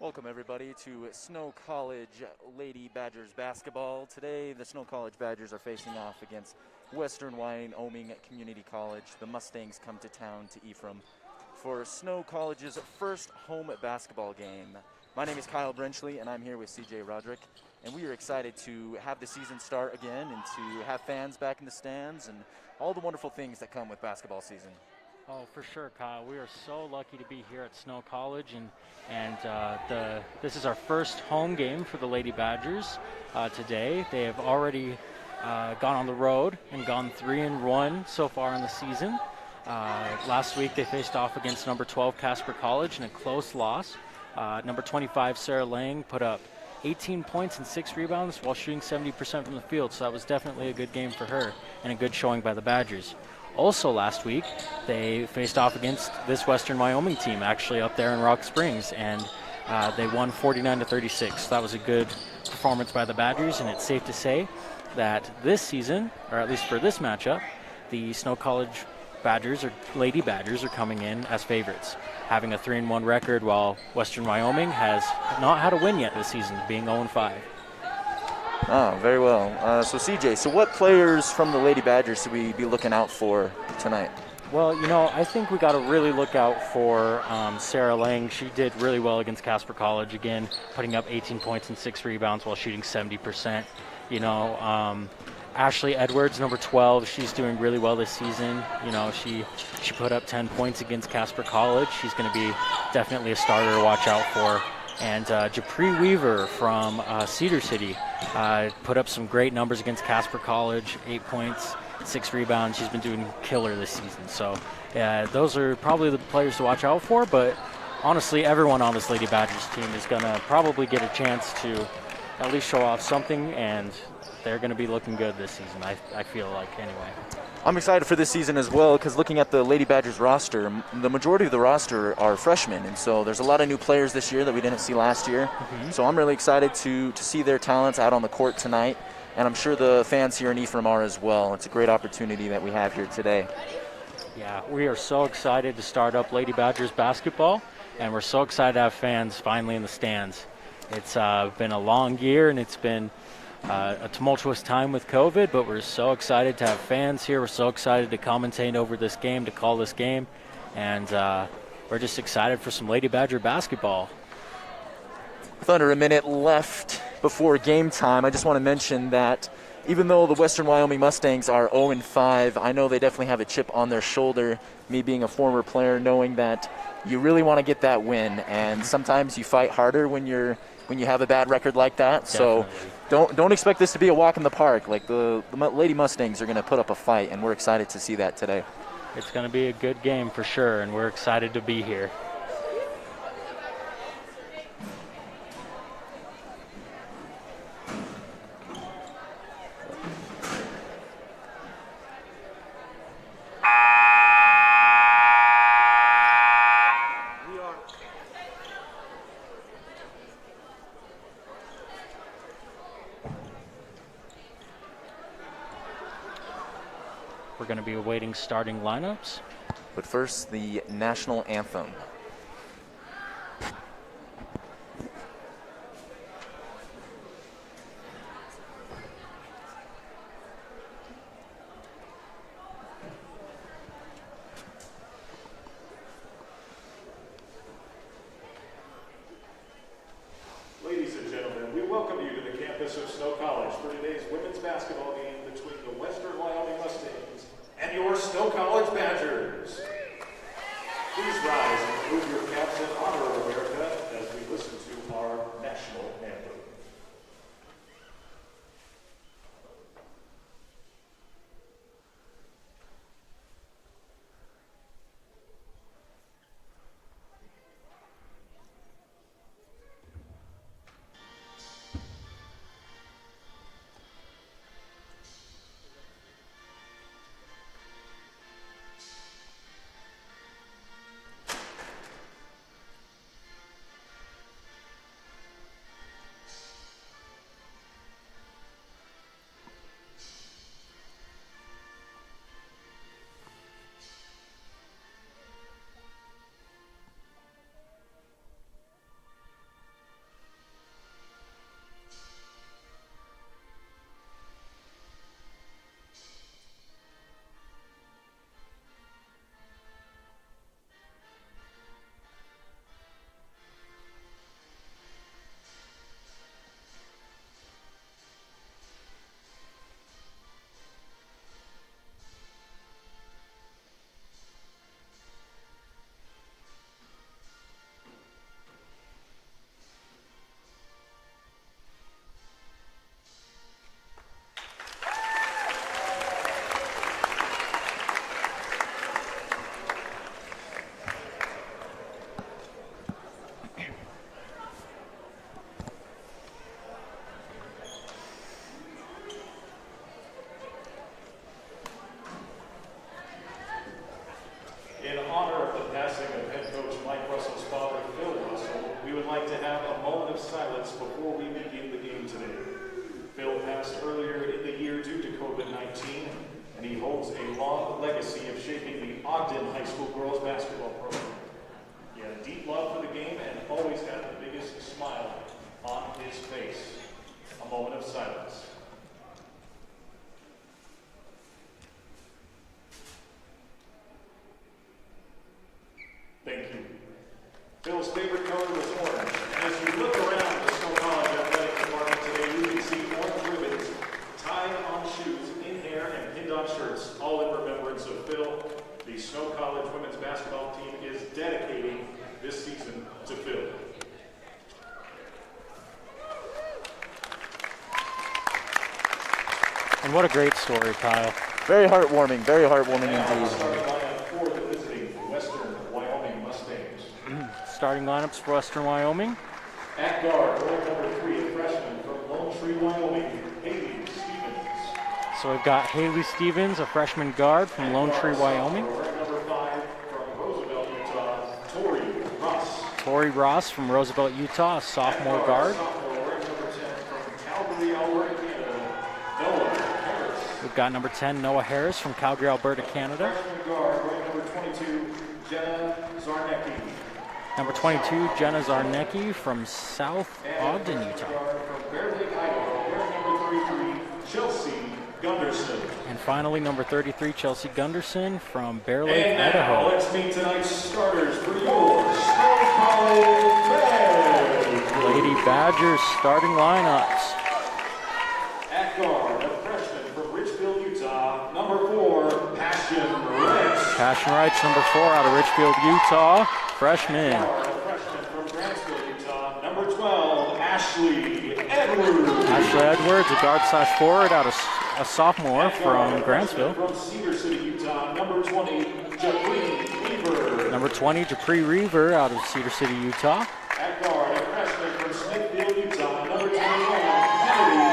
Welcome everybody to Snow College Lady Badgers basketball. Today the Snow College Badgers are facing off against Western Wyoming Community College. The Mustangs come to town to Ephraim for Snow College's first home basketball game. My name is Kyle Brenchley and I'm here with CJ Roderick, and we are excited to have the season start again and to have fans back in the stands and all the wonderful things that come with basketball season. Oh, for sure, Kyle. We are so lucky to be here at Snow College, and this is our first home game for the Lady Badgers today. They have already gone on the road and gone 3-1 so far in the season. Last week they faced off against number 12 Casper College in a close loss. Number 25 Sarah Lang put up 18 points and 6 rebounds while shooting 70% from the field, so that was definitely a good game for her and a good showing by the Badgers. Also last week, they faced off against this Western Wyoming team, actually up there in Rock Springs, and they won 49-36. That was a good performance by the Badgers, and it's safe to say that this season, or at least for this matchup, the Snow College Badgers, or Lady Badgers, are coming in as favorites, having a 3-1 record, while Western Wyoming has not had a win yet this season, being 0-5. Oh, very well. So CJ, so what players from the Lady Badgers should we be looking out for tonight? Well, you know, I think we got to really look out for Sarah Lang. She did really well against Casper College, again, putting up 18 points and 6 rebounds while shooting 70%. You know, Asha Edwards, number 12, she's doing really well this season. You know, she put up 10 points against Casper College. She's going to be definitely a starter to watch out for. And Japri Weaver from Cedar City put up some great numbers against Casper College, 8 points, 6 rebounds. She's been doing killer this season. So those are probably the players to watch out for. But honestly, everyone on this Lady Badgers team is going to probably get a chance to at least show off something, and they're going to be looking good this season, I feel like, anyway. I'm excited for this season as well, because looking at the Lady Badgers roster, the majority of the roster are freshmen, and so there's a lot of new players this year that we didn't see last year. So I'm really excited to see their talents out on the court tonight, and I'm sure the fans here in Ephraim are as well. It's a great opportunity that we have here today. Yeah, we are so excited to start up Lady Badgers basketball, and we're so excited to have fans finally in the stands. It's been a long year, and it's been a tumultuous time with COVID, but we're so excited to have fans here. We're so excited to commentate over this game, to call this game, and we're just excited for some Lady Badger basketball. With under a minute left before game time, I just want to mention that even though the Western Wyoming Mustangs are 0-5, I know they definitely have a chip on their shoulder, me being a former player, knowing that you really want to get that win, and sometimes you fight harder when you have a bad record like that. Definitely. So don't expect this to be a walk in the park. Like the Lady Mustangs are going to put up a fight, and we're excited to see that today. It's going to be a good game for sure, and we're excited to be here. We're going to be awaiting starting lineups. But first, the national anthem. Ladies and gentlemen, we welcome you to the campus of Snow College for today's women's basketball game between the Western Wyoming Mustangs and your Snow College Badgers. Please rise and remove your caps in honor of America as we listen to our national anthem. legacy of shaping the Ogden High School girls basketball program. He had a deep love for the game and always had the biggest smile on his face. A moment of silence. Thank you. Phil's favorite color was orange, and as you look around the Snow College athletic department today, you can see orange ribbons tied on shoes, in hair, and pinned on shirts, all in remembrance of Phil. The Snow College women's basketball team is dedicating this season to Phil. And what a great story, Kyle. Very heartwarming indeed. Starting lineup for the visiting Western Wyoming Mustangs. Starting lineups for Western Wyoming. At guard, roll number 3, a freshman from Lone Tree, Wyoming, Haley Stevens. So we've got Haley Stevens, a freshman guard from Lone Tree, Wyoming. Number 5 from Roosevelt, Utah, Tori Ross. Tori Ross from Roosevelt, Utah, a sophomore guard. Sophomore, number 10 from Calgary, Alberta, Canada, Noah Harris. We've got number 10, Noah Harris from Calgary, Alberta, Canada. Freshman guard, number 22, Jenna Zarnecki. Number 22, Jenna Zarnecki from South Ogden, Utah. From Bear Lake, Idaho, number 33, Chelsea Gunderson. And finally, number 33, Chelsea Gunderson from Bear Lake, And now, Idaho. let's meet tonight's starters for your Snow College Badgers. Lady Badgers starting lineups. At guard, a freshman from Richfield, Utah, number 4, Passion Wrights. Passion Wrights, number 4 out of Richfield, Utah, freshman. A freshman from Grantsville, Utah, number 12, Ashley Edwards. Asha Edwards, a guard / forward out of a sophomore from Grantsville. From Cedar City, Utah, number 20, Jacqueline Weaver. Number 20, Dupree Reaver out of Cedar City, Utah. At guard, a freshman from Smithfield, Utah, number 21, Kennedy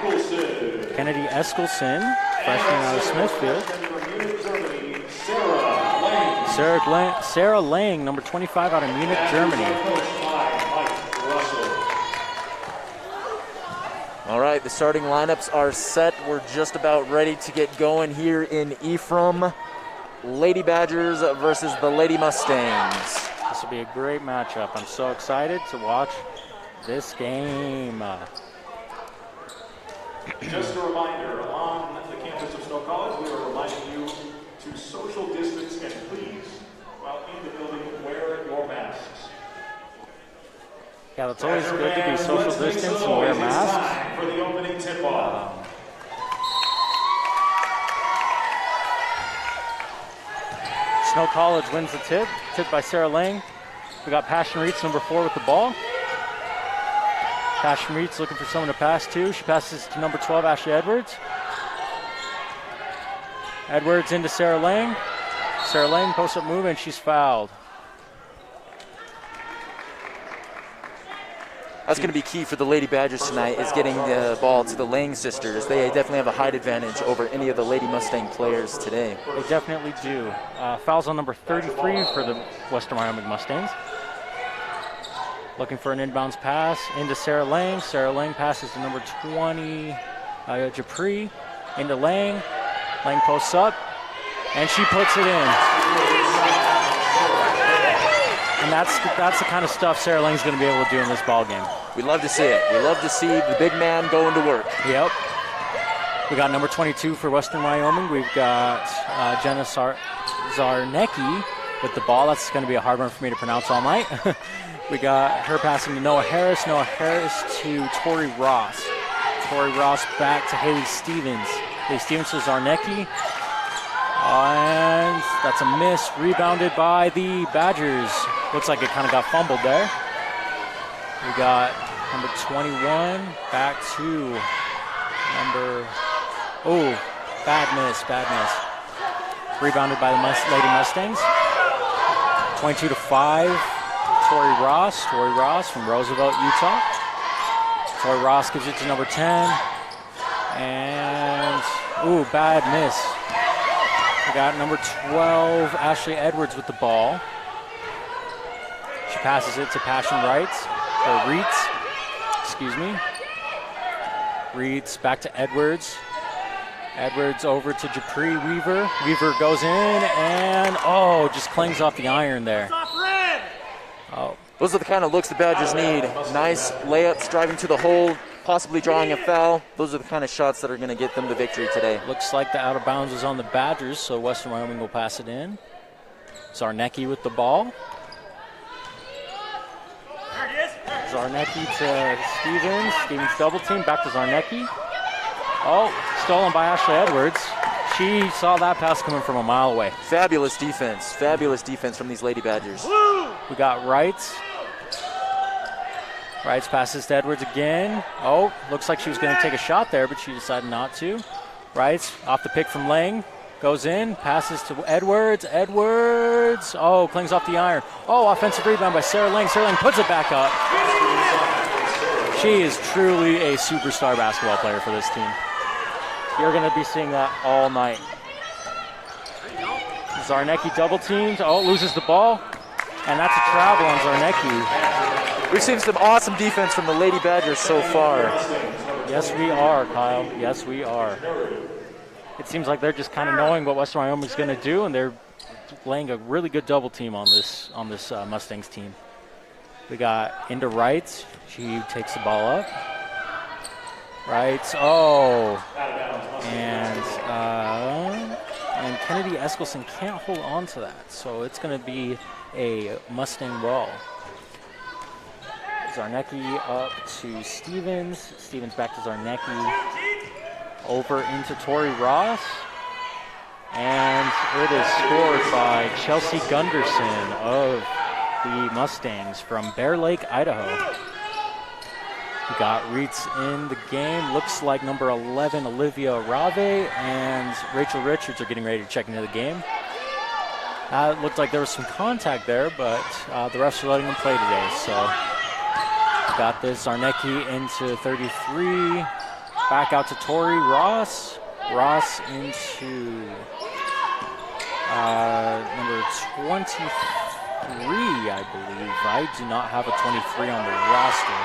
Eccleston. Kennedy Eskelson, freshman out of Smithfield. From Munich, Germany, Sarah Lang. Sarah Lang, number 25 out of Munich, Germany. Coached by Mike Russell. All right, the starting lineups are set. We're just about ready to get going here in Ephraim. Lady Badgers versus the Lady Mustangs. This will be a great matchup. I'm so excited to watch this game. Just a reminder, on the campus of Snow College, we are reminding you to social distance and please, while in the building, wear your masks. Yeah, it's always good to be social distance and wear masks. Time for the opening tip-off. Snow College wins the tip, tipped by Sarah Lang. We got Passion Reitz, number 4 with the ball. Passion Reitz looking for someone to pass to. She passes to number 12, Asha Edwards. Edwards into Sarah Lang. Sarah Lang post-up move and she's fouled. That's going to be key for the Lady Badgers tonight, is getting the ball to the Lang sisters. They definitely have a height advantage over any of the Lady Mustang players today. They definitely do. Fouls on number 33 for the Western Wyoming Mustangs. Looking for an inbounds pass into Sarah Lang. Sarah Lang passes to number 20, Dupree, into Lang. Lang posts up, and she puts it in. And that's the kind of stuff Sarah Lang's going to be able to do in this ball game. We love to see it. We love to see the big man going to work. Yep. We got number 22 for Western Wyoming. We've got Jenna Zarnecki with the ball. That's going to be a hard one for me to pronounce all night. We got her passing to Noah Harris. Noah Harris to Tori Ross. Tori Ross back to Haley Stevens. Haley Stevens to Zarnecki. And that's a miss, rebounded by the Badgers. Looks like it kind of got fumbled there. We got number 21 back to number, bad miss. Rebounded by the Lady Mustangs. 22-5, Tori Ross from Roosevelt, Utah. Tori Ross gives it to number 10. And, bad miss. We got number 12, Ashley Edwards with the ball. She passes it to Passion Reitz, excuse me. Reitz back to Edwards. Edwards over to Japri Weaver. Weaver goes in and, just clings off the iron there. Oh. Those are the kind of looks the Badgers need. Nice layups, driving to the hole, possibly drawing a foul. Those are the kind of shots that are going to get them the victory today. Looks like the out of bounds is on the Badgers, so Western Wyoming will pass it in. Zarnecki with the ball. Zarnecki to Stevens. Stevens double team, back to Zarnecki. Stolen by Asha Edwards. She saw that pass coming from a mile away. Fabulous defense from these Lady Badgers. We got Wrights. Wrights passes to Edwards again. Looks like she was going to take a shot there, but she decided not to. Wrights off the pick from Lang. Goes in, passes to Edwards. Edwards, clings off the iron. Offensive rebound by Sarah Lang. Sarah Lang puts it back up. She is truly a superstar basketball player for this team. You're going to be seeing that all night. Zarnecki double teamed. Loses the ball. And that's a travel on Zarnecki. We've seen some awesome defense from the Lady Badgers so far. Yes, we are, Kyle. Yes, we are. It seems like they're just kind of knowing what Western Wyoming's going to do, and they're laying a really good double team on this Mustangs team. We got into Wrights. She takes the ball up. Wrights. And Kennedy Eskelson can't hold on to that, so it's going to be a Mustang ball. Zarnecki up to Stevens. Stevens back to Zarnecki. Over into Tori Ross. And it is scored by Chelsea Gunderson of the Mustangs from Bear Lake, Idaho. We got Reitz in the game. Looks like number 11, Olivia Rave, and Rachel Richards are getting ready to check into the game. It looked like there was some contact there, but the refs are letting them play today. So got this. Zarnecki into 33. Back out to Tori Ross. Ross into number 23, I believe. I do not have a 23 on the roster.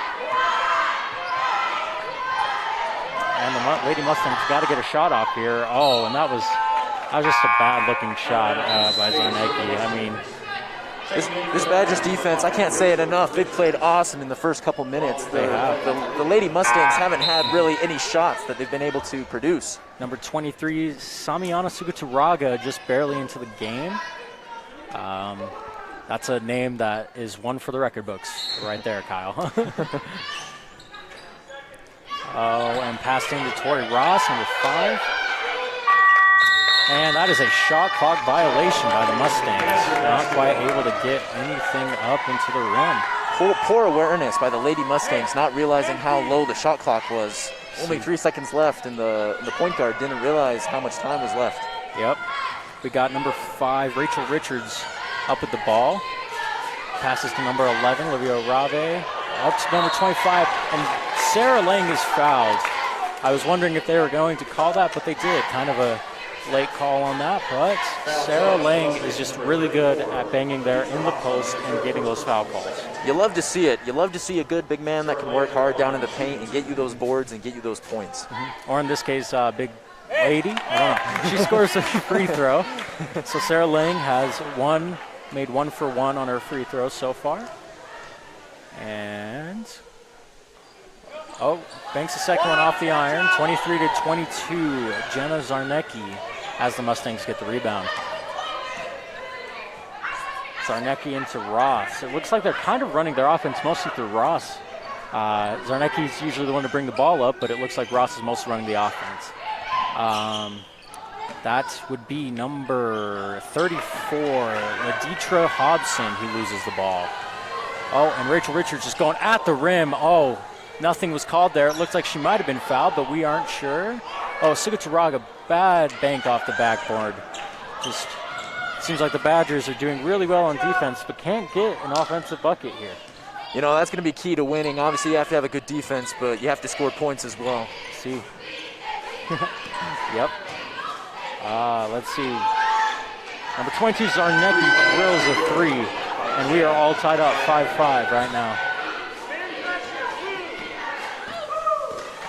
And the Lady Mustangs got to get a shot off here. And that was just a bad-looking shot by Zarnecki. I mean, this Badgers defense, I can't say it enough. They've played awesome in the first couple minutes. The Lady Mustangs haven't had really any shots that they've been able to produce. Number 23, Samiana Sugaturaga, just barely into the game. That's a name that is one for the record books right there, Kyle. And passed into Tori Ross, number 5. And that is a shot clock violation by the Mustangs. Not quite able to get anything up into the rim. Poor awareness by the Lady Mustangs, not realizing how low the shot clock was. Only 3 seconds left, and the point guard didn't realize how much time was left. Yep. We got number 5, Rachel Richards, up with the ball. Passes to number 11, Olivia Rave. Up to number 25, and Sarah Lang is fouled. I was wondering if they were going to call that, but they did. Kind of a late call on that, but Sarah Lang is just really good at banging there in the post and getting those foul calls. You love to see it. You love to see a good big man that can work hard down in the paint and get you those boards and get you those points. Mm-hmm. Or in this case, big lady. I don't know. She scores a free throw. So Sarah Lang has made 1 for 1 on her free throws so far. And banks the second one off the iron. 23-22. Jenna Zarnecki as the Mustangs get the rebound. Zarnecki into Ross. It looks like they're kind of running their offense mostly through Ross. Zarnecki's usually the one to bring the ball up, but it looks like Ross is mostly running the offense. That would be number 34, Laditra Hobson, who loses the ball. And Rachel Richards just going at the rim. Nothing was called there. It looks like she might have been fouled, but we aren't sure. Sugaturaga, bad bank off the backboard. Just seems like the Badgers are doing really well on defense, but can't get an offensive bucket here. You know, that's going to be key to winning. Obviously, you have to have a good defense, but you have to score points as well. See. Yep. Let's see. Number 22, Zarnecki drills a 3, and we are all tied up 5-5 right now.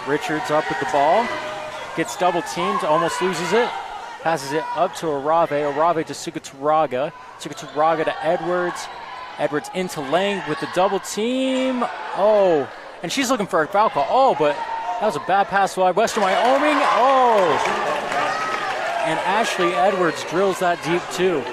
Richards up with the ball. gets double teamed, almost loses it. Passes it up to Arave. Arave to Sugaturaga. Sugaturaga to Edwards. Edwards into Lang with the double team. Oh, and she's looking for a foul call. Oh, but that was a bad pass by Western Wyoming. Oh, and Ashley Edwards drills that deep too.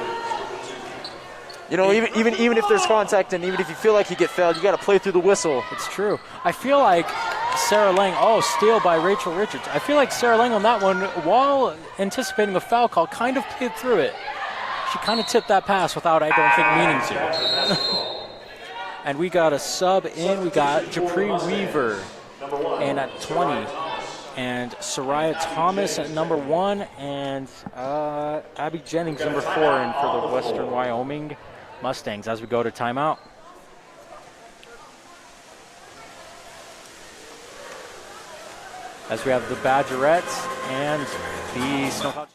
You know, even if there's contact and even if you feel like you get fouled, you got to play through the whistle. It's true. I feel like Sarah Lang, steal by Rachel Richards. I feel like Sarah Lang on that one, while anticipating a foul call, kind of played through it. She kind of tipped that pass without, I don't think, meaning to. And we got a sub in. We got Japri Weaver and at 20. And Soraya Thomas at number 1. And Abby Jennings, number 4, in for the Western Wyoming Mustangs as we go to timeout. As we have the Badgerettes and the Snow College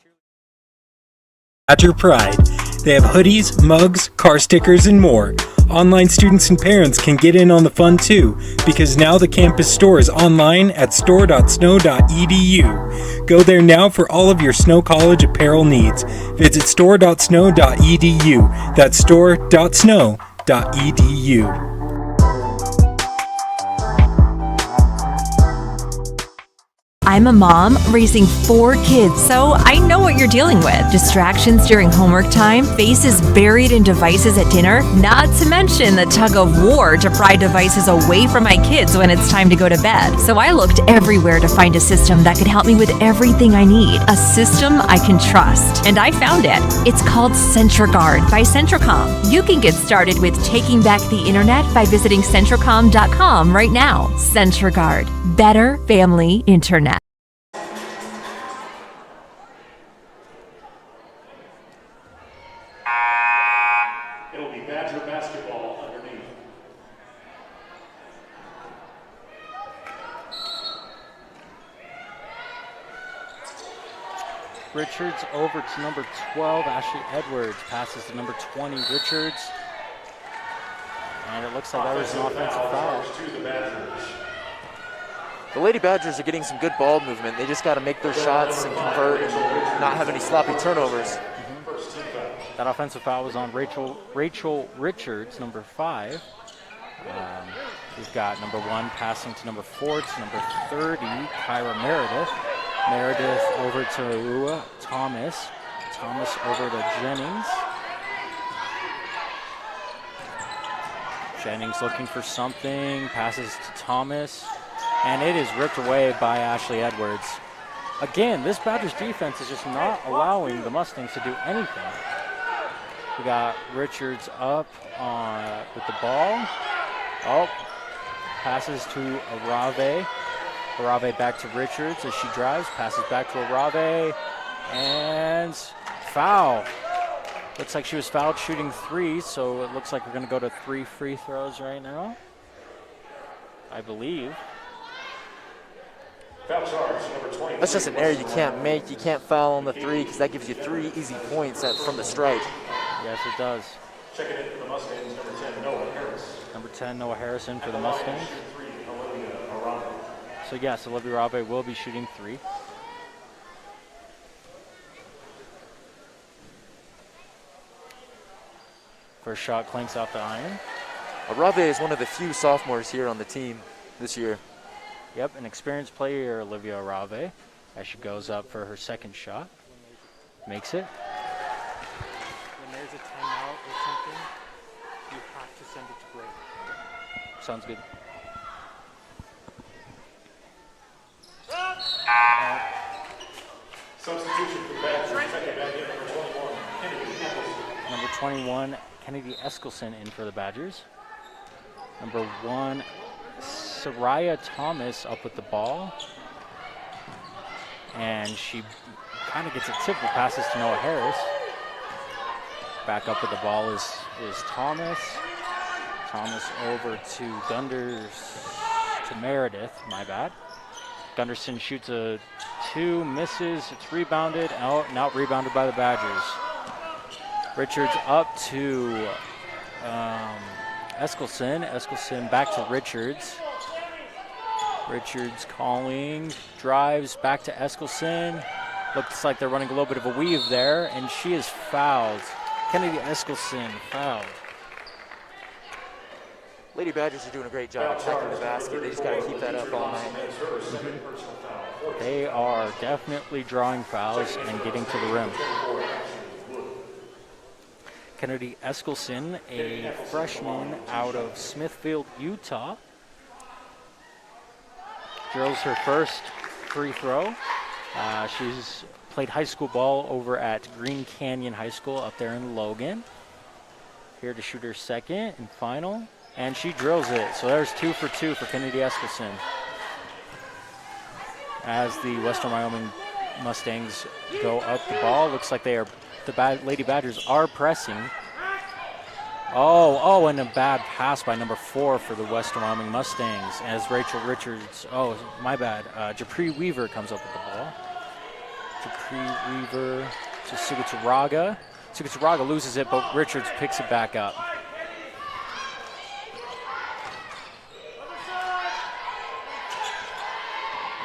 Badger Pride. They have hoodies, mugs, car stickers, and more. Online students and parents can get in on the fun too, because now the campus store is online at store.snow.edu. Go there now for all of your Snow College apparel needs. Visit store.snow.edu. That's store.snow.edu. I'm a mom raising 4 kids, so I know what you're dealing with. Distractions during homework time, faces buried in devices at dinner, not to mention the tug of war to pry devices away from my kids when it's time to go to bed. So I looked everywhere to find a system that could help me with everything I need. A system I can trust. And I found it. It's called CentraGuard by Centracom. You can get started with taking back the internet by visiting Centracom.com right now. CentraGuard. Better family internet. It'll be Badger basketball underneath. Richards over to number 12, Ashley Edwards. Passes to number 20, Richards. And it looks like that was an offensive foul. The Lady Badgers are getting some good ball movement. They just got to make their shots and convert and not have any sloppy turnovers. That offensive foul was on Rachel Richards, number 5. We've got number 1 passing to number 4 to number 30, Kyra Meredith. Meredith over to Thomas. Thomas over to Jennings. Jennings looking for something, passes to Thomas, and it is ripped away by Ashley Edwards. Again, this Badgers defense is just not allowing the Mustangs to do anything. We got Richards up with the ball. Oh, passes to Arave. Arave back to Richards as she drives, passes back to Arave, and foul. Looks like she was fouled shooting 3, so it looks like we're going to go to 3 free throws right now, I believe. That's just an error you can't make. You can't foul on the 3 because that gives you 3 easy points from the strike. Yes, it does. Checking in for the Mustangs, number 10, Noah Harris. Number 10, Noah Harrison for the Mustangs. So yes, Olivia Arave will be shooting 3. First shot clanks off the iron. Arave is one of the few sophomores here on the team this year. Yep, an experienced player, Olivia Arave, as she goes up for her second shot. Makes it. When there's a timeout or something, you have to send it to break. Sounds good. Substitution for Badgers, checking back in, number 21, Kennedy Nicholson. Number 21, Kennedy Eskelson in for the Badgers. Number 1, Soraya Thomas up with the ball. And she kind of gets a tip, passes to Noah Harris. Back up with the ball is Thomas. Thomas over to Meredith, my bad. Gunderson shoots a 2, misses, it's rebounded, now rebounded by the Badgers. Richards up to Eskelson. Eskelson back to Richards. Richards calling, drives back to Eskelson. Looks like they're running a little bit of a weave there, and she is fouled. Kennedy Eskelson fouled. Lady Badgers are doing a great job attacking the basket. They just got to keep that up all night. They are definitely drawing fouls and getting to the rim. Kennedy Eskelson, a freshman out of Smithfield, Utah, drills her first free throw. She's played high school ball over at Green Canyon High School up there in Logan. Here to shoot her second and final, and she drills it. So there's 2 for 2 for Kennedy Eskelson. As the Western Wyoming Mustangs go up the ball, looks like the Lady Badgers are pressing. Oh, and a bad pass by number 4 for the Western Wyoming Mustangs as Rachel Richards, Japri Weaver comes up with the ball. Japri Weaver to Sugaturaga. Sugaturaga loses it, but Richards picks it back up.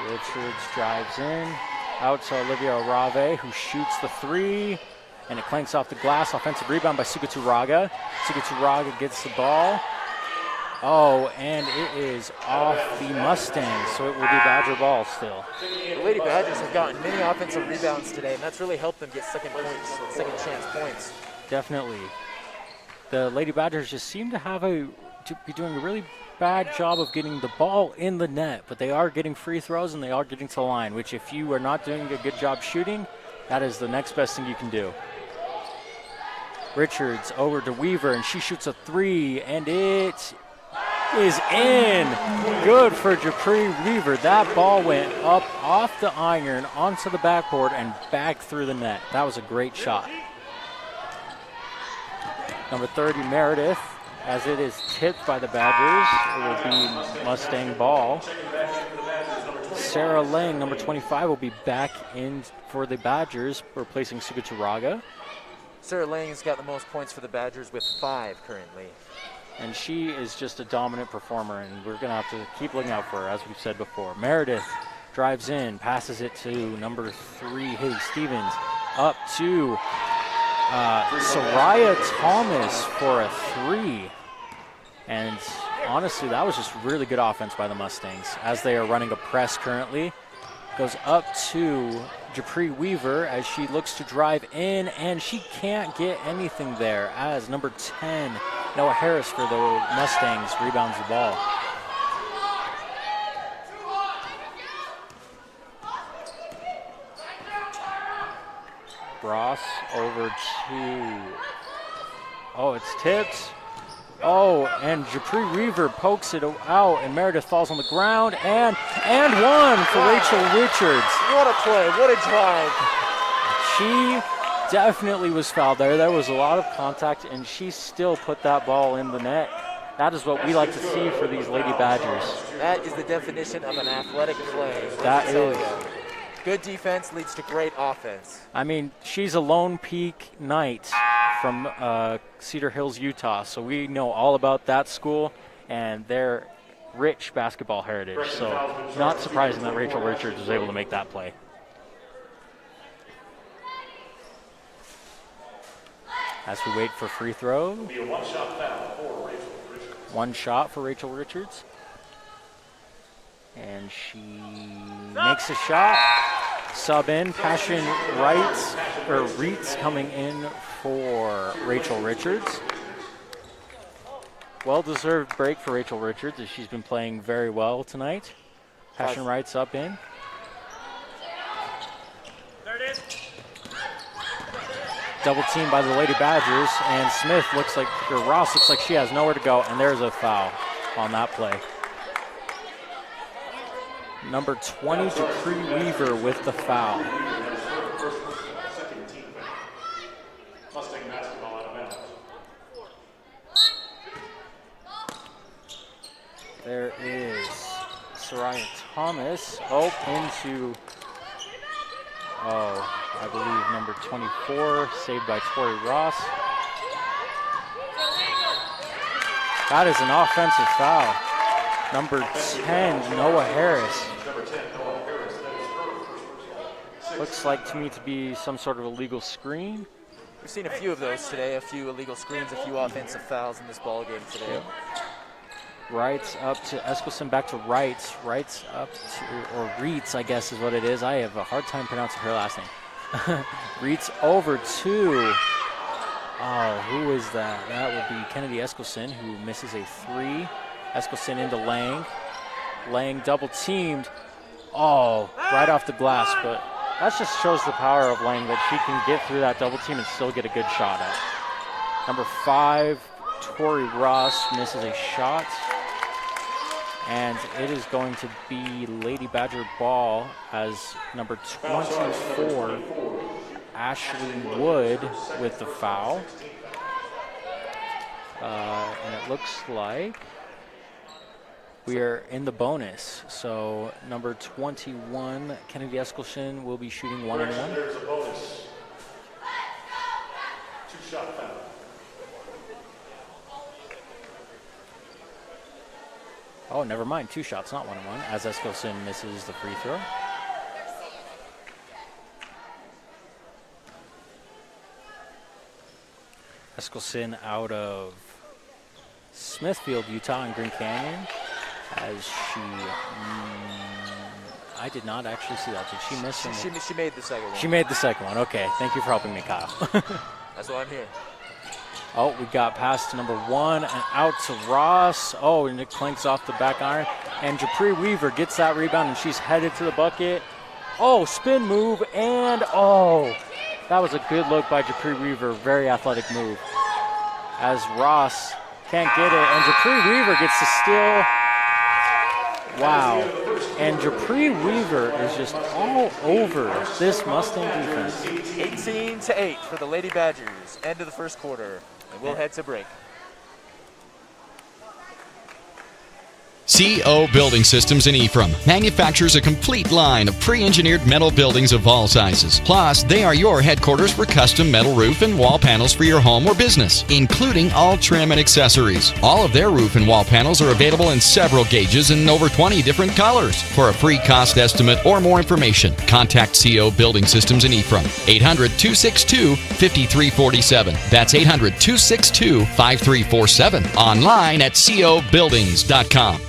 Richards drives in, out to Olivia Arave, who shoots the 3, and it clanks off the glass. Offensive rebound by Sugaturaga. Sugaturaga gets the ball. Oh, and it is off the Mustangs, so it will be Badger ball still. The Lady Badgers have gotten many offensive rebounds today, and that's really helped them get second chance points. Definitely. The Lady Badgers just seem to be doing a really bad job of getting the ball in the net, but they are getting free throws and they are getting to the line, which if you are not doing a good job shooting, that is the next best thing you can do. Richards over to Weaver, and she shoots a 3, and it is in. Good for Japri Weaver. That ball went up off the iron onto the backboard and back through the net. That was a great shot. Number 30, Meredith, as it is tipped by the Badgers. It will be Mustang ball. Sarah Lang, number 25, will be back in for the Badgers, replacing Sugaturaga. Sarah Lang has got the most points for the Badgers with 5 currently. And she is just a dominant performer, and we're going to have to keep looking out for her, as we've said before. Meredith drives in, passes it to number 3, Haley Stevens, up to Soraya Thomas for a 3. And honestly, that was just really good offense by the Mustangs as they are running a press currently. Goes up to Japri Weaver as she looks to drive in, and she can't get anything there as number 10, Noah Harris for the Mustangs, rebounds the ball. Ross over to, it's tipped. And Japri Weaver pokes it out, and Meredith falls on the ground, and one for Rachel Richards. What a play, what a drive. She definitely was fouled there. There was a lot of contact, and she still put that ball in the net. That is what we like to see for these Lady Badgers. That is the definition of an athletic play. That is. Good defense leads to great offense. I mean, she's a Lone Peak Knight from Cedar Hills, Utah, so we know all about that school and their rich basketball heritage. So not surprising that Rachel Richards was able to make that play. As we wait for free throw. One shot for Rachel Richards. And she makes a shot. Sub in, Passion Reitz coming in for Rachel Richards. Well-deserved break for Rachel Richards as she's been playing very well tonight. Passion Reitz up in. There it is. Double team by the Lady Badgers, and Ross looks like she has nowhere to go, and there's a foul on that play. Number 20, Japri Weaver with the foul. Mustang basketball out of bounds. There is Soraya Thomas into, I believe number 24, saved by Tori Ross. That is an offensive foul. Number 10, Noah Harris. Number 10, Noah Harris. That is her first personal. Looks like to me to be some sort of illegal screen. We've seen a few of those today, a few illegal screens, a few offensive fouls in this ball game today. Wrights up to Eskilson, back to Wrights. Wrights up to, or Reitz, I guess is what it is. I have a hard time pronouncing her last name. Reitz over to, oh, who is that? That would be Kennedy Eskilson, who misses a 3. Eskilson into Lang. Lang double teamed. Oh, right off the glass, but that just shows the power of Lang, that she can get through that double team and still get a good shot at. Number 5, Tori Ross misses a shot. And it is going to be Lady Badger ball as number 24, Ashley Wood with the foul. And it looks like we are in the bonus. So number 21, Kennedy Eskilson, will be shooting 1-on-1. There's a bonus. 2-shot foul. Oh, never mind. 2 shots, not 1-on-1, as Eskilson misses the free throw. Eskilson out of Smithfield, Utah, and Green Canyon, as she, I did not actually see that. Did she miss? She made the second one. She made the second one. Okay, thank you for helping me, Kyle. That's why I'm here. Oh, we got past to number 1 and out to Ross. Oh, and it clanks off the back iron. And Japri Weaver gets that rebound, and she's headed to the bucket. Oh, spin move, and oh, that was a good look by Japri Weaver. Very athletic move. As Ross can't get it, and Japri Weaver gets to steal. Wow. And Japri Weaver is just all over this Mustang defense. 18-8 for the Lady Badgers. End of the first quarter. And we'll head to break. CO Building Systems in Ephraim manufactures a complete line of pre-engineered metal buildings of all sizes. Plus, they are your headquarters for custom metal roof and wall panels for your home or business, including all trim and accessories. All of their roof and wall panels are available in several gauges and over 20 different colors. For a free cost estimate or more information, contact CO Building Systems in Ephraim. 800-262-5347. That's 800-262-5347. Online at cobuildings.com.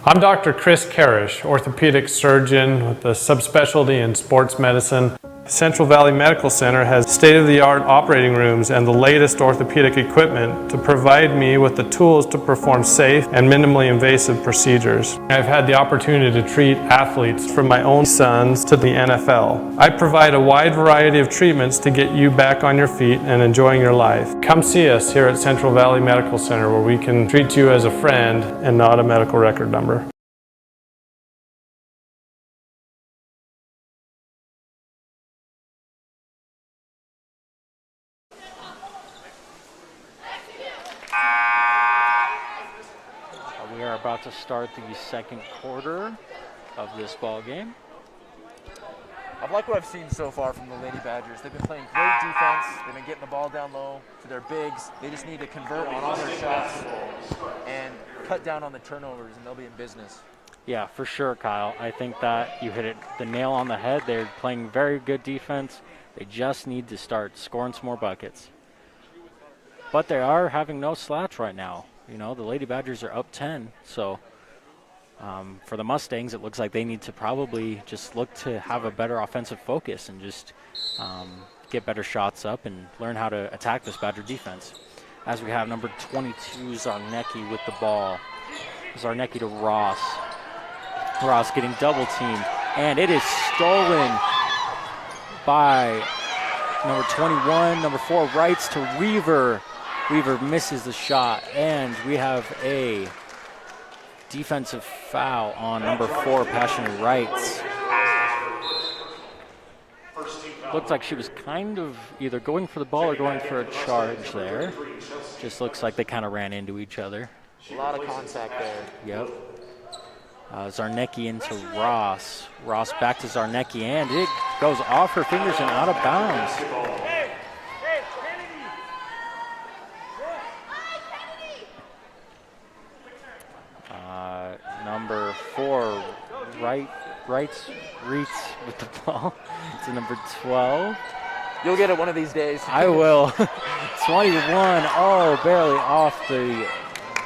I'm Dr. Chris Karish, orthopedic surgeon with a subspecialty in sports medicine. Central Valley Medical Center has state-of-the-art operating rooms and the latest orthopedic equipment to provide me with the tools to perform safe and minimally invasive procedures. I've had the opportunity to treat athletes from my own sons to the NFL. I provide a wide variety of treatments to get you back on your feet and enjoying your life. Come see us here at Central Valley Medical Center, where we can treat you as a friend and not a medical record number. We are about to start the second quarter of this ball game. I like what I've seen so far from the Lady Badgers. They've been playing great defense. They've been getting the ball down low to their bigs. They just need to convert on all their shots and cut down on the turnovers, and they'll be in business. Yeah, for sure, Kyle. I think that you hit it the nail on the head. They're playing very good defense. They just need to start scoring some more buckets. But they are having no slats right now. You know, the Lady Badgers are up 10, so for the Mustangs, it looks like they need to probably just look to have a better offensive focus and just get better shots up and learn how to attack this Badger defense. As we have number 22, Zarnecki with the ball. Zarnecki to Ross. Ross getting double teamed, and it is stolen by number 21, number 4, Wrights to Weaver. Weaver misses the shot, and we have a defensive foul on number 4, Passion Wrights. Looked like she was kind of either going for the ball or going for a charge there. Just looks like they kind of ran into each other. A lot of contact there. Yep. Zarnecki into Ross. Ross back to Zarnecki, and it goes off her fingers and out of bounds. Wrights with the ball to number 12. You'll get it one of these days. I will. 21. Oh, barely off the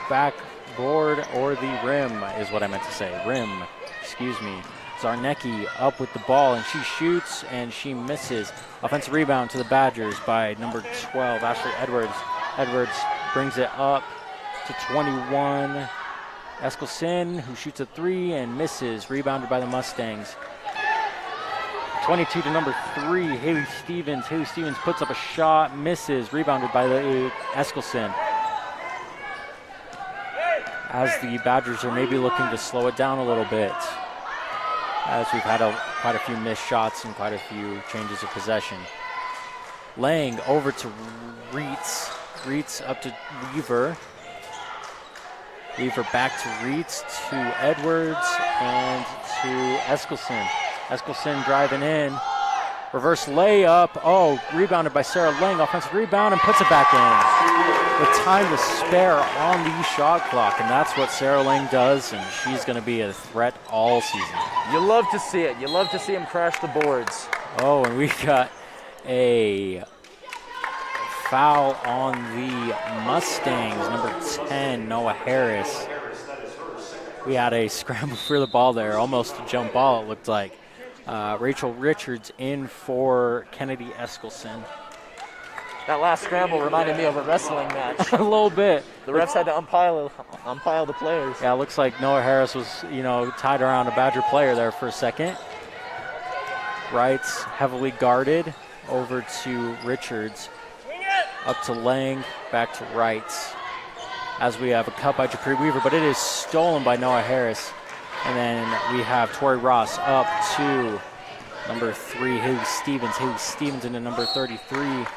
backboard or the rim is what I meant to say. Rim. Excuse me. Zarnecki up with the ball, and she shoots, and she misses. Offensive rebound to the Badgers by number 12, Asha Edwards. Edwards brings it up to 21. Eskelsen, who shoots a 3 and misses. Rebounded by the Mustangs. 22 to number 3, Haley Stevens. Haley Stevens puts up a shot, misses. Rebounded by the Eskelsen. As the Badgers are maybe looking to slow it down a little bit, as we've had quite a few missed shots and quite a few changes of possession. Lang over to Reitz. Reitz up to Weaver. Weaver back to Reitz, to Edwards, and to Eskelsen. Eskelsen driving in. Reverse layup. Oh, rebounded by Sarah Lang. Offensive rebound and puts it back in. With time to spare on the shot clock, and that's what Sarah Lang does, and she's going to be a threat all season. You love to see it. You love to see them crash the boards. Oh, and we got a foul on the Mustangs, number 10, Noah Harris. We had a scramble for the ball there, almost a jump ball, it looked like. Rachel Richards in for Kennedy Eskelsen. That last scramble reminded me of a wrestling match. A little bit. The refs had to umpile the players. Yeah, it looks like Noah Harris was, tied around a Badger player there for a second. Wrights heavily guarded over to Richards. Up to Lang, back to Wrights. As we have a cut by Japri Weaver, but it is stolen by Noah Harris. And then we have Tori Ross up to number 3, Haley Stevens. Haley Stevens into number 33.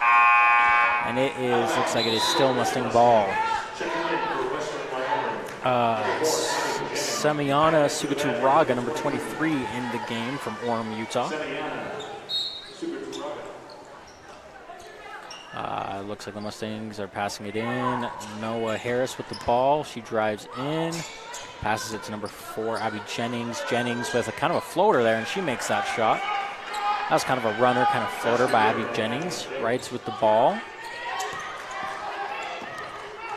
And it looks like it is still Mustang ball. Semiana Sugaturaga, number 23 in the game from Orem, Utah. Looks like the Mustangs are passing it in. Noah Harris with the ball. She drives in. Passes it to number 4, Abby Jennings. Jennings with a kind of a floater there, and she makes that shot. That was kind of a runner, kind of floater by Abby Jennings. Wrights with the ball.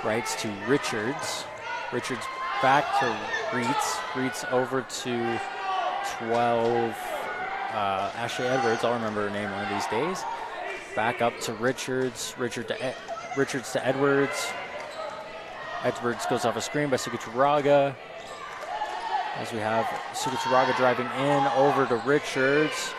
Wrights to Richards. Richards back to Reitz. Reitz over to 12, Asha Edwards. I'll remember her name one of these days. Back up to Richards. Richards to Edwards. Edwards goes off a screen by Sugaturaga. As we have Sugaturaga driving in over to Richards.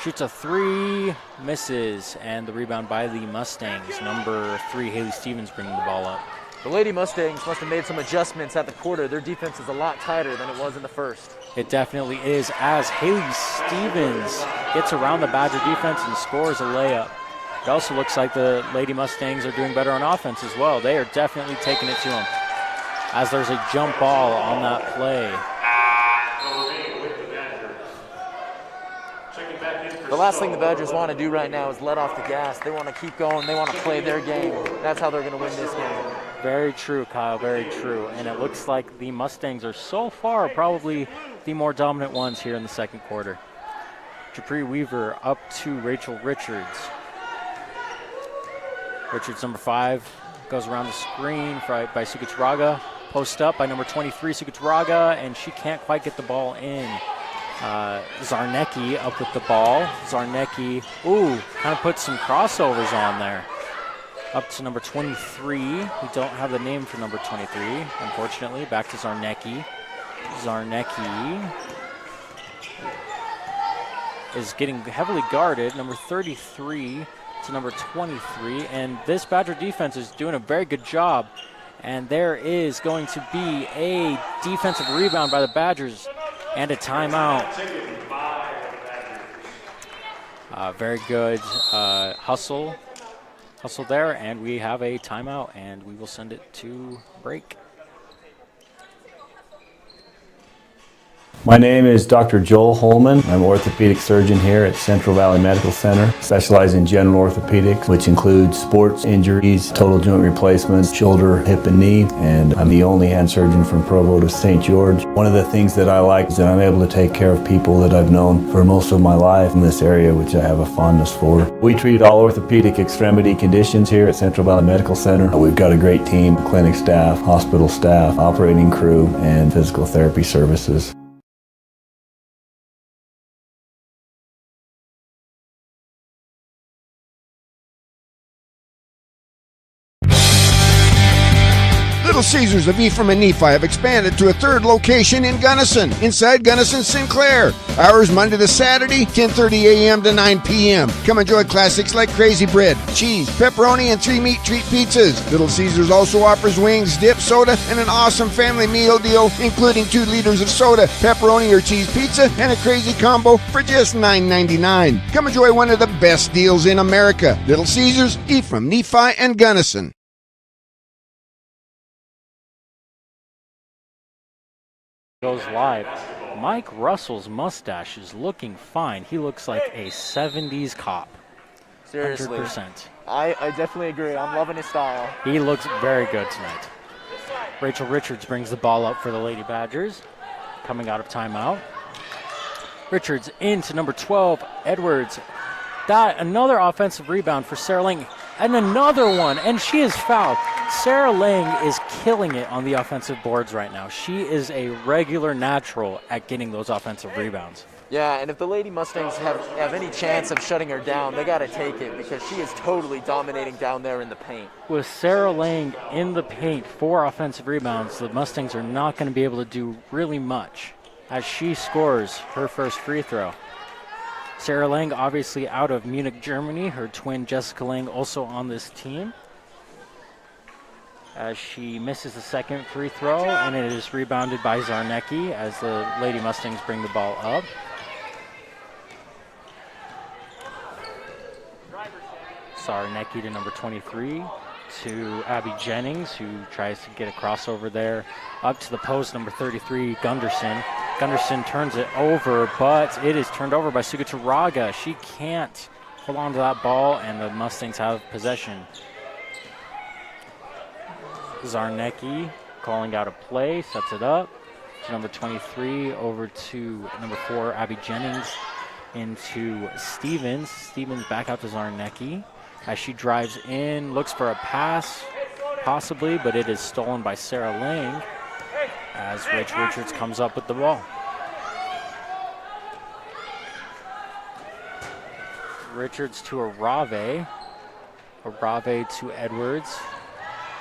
Shoots a 3, misses, and the rebound by the Mustangs. Number 3, Haley Stevens bringing the ball up. The Lady Mustangs must have made some adjustments at the quarter. Their defense is a lot tighter than it was in the first. It definitely is, as Haley Stevens gets around the Badger defense and scores a layup. It also looks like the Lady Mustangs are doing better on offense as well. They are definitely taking it to them, as there's a jump ball on that play. The last thing the Badgers want to do right now is let off the gas. They want to keep going. They want to play their game. That's how they're going to win this game. Very true, Kyle, very true. And it looks like the Mustangs are so far probably the more dominant ones here in the second quarter. Japri Weaver up to Rachel Richards. Richards, number 5, goes around the screen by Sugaturaga. Post up by number 23, Sugaturaga, and she can't quite get the ball in. Zarnecki up with the ball. Zarnecki, kind of put some crossovers on there. Up to number 23. We don't have the name for number 23, unfortunately. Back to Zarnecki. Zarnecki is getting heavily guarded. Number 33 to number 23. And this Badger defense is doing a very good job. And there is going to be a defensive rebound by the Badgers and a timeout. Very good hustle there, and we have a timeout, and we will send it to break. My name is Dr. Joel Holman. I'm an orthopedic surgeon here at Central Valley Medical Center. Specialize in general orthopedics, which includes sports injuries, total joint replacements, shoulder, hip, and knee. And I'm the only hand surgeon from Provo to St. George. One of the things that I like is that I'm able to take care of people that I've known for most of my life in this area, which I have a fondness for. We treat all orthopedic extremity conditions here at Central Valley Medical Center. We've got a great team, clinic staff, hospital staff, operating crew, and physical therapy services. Little Caesars of Ephraim and Nephi have expanded to a third location in Gunderson, inside Gunderson Sinclair. Hours Monday to Saturday, 10:30 a.m. to 9 p.m. Come enjoy classics like crazy bread, cheese, pepperoni, and 3-meat treat pizzas. Little Caesars also offers wings, dip, soda, and an awesome family meal deal, including 2 liters of soda, pepperoni or cheese pizza, and a crazy combo for just $9.99. Come enjoy one of the best deals in America. Little Caesars, Ephraim, Nephi, and Gunderson. Goes live. Mike Russell's mustache is looking fine. He looks like a 70s cop. Seriously. 100%. I definitely agree. I'm loving his style. He looks very good tonight. Rachel Richards brings the ball up for the Lady Badgers, coming out of timeout. Richards into number 12, Edwards. That another offensive rebound for Sarah Lang, and another one, and she is fouled. Sarah Lang is killing it on the offensive boards right now. She is a regular natural at getting those offensive rebounds. Yeah, and if the Lady Mustangs have any chance of shutting her down, they got to take it because she is totally dominating down there in the paint. With Sarah Lang in the paint for offensive rebounds, the Mustangs are not going to be able to do really much as she scores her first free throw. Sarah Lang, obviously out of Munich, Germany. Her twin Jessica Lang also on this team. As she misses the second free throw, and it is rebounded by Zarnecki as the Lady Mustangs bring the ball up. Zarnecki to number 23, to Abby Jennings, who tries to get a crossover there. Up to the post, number 33, Gunderson. Gunderson turns it over, but it is turned over by Sugaturaga. She can't hold on to that ball, and the Mustangs have possession. Zarnecki calling out a play, sets it up to number 23, over to number 4, Abby Jennings, into Stevens. Stevens back out to Zarnecki as she drives in, looks for a pass, possibly, but it is stolen by Sarah Lang as Rich Richards comes up with the ball. Richards to Arave. Arave to Edwards.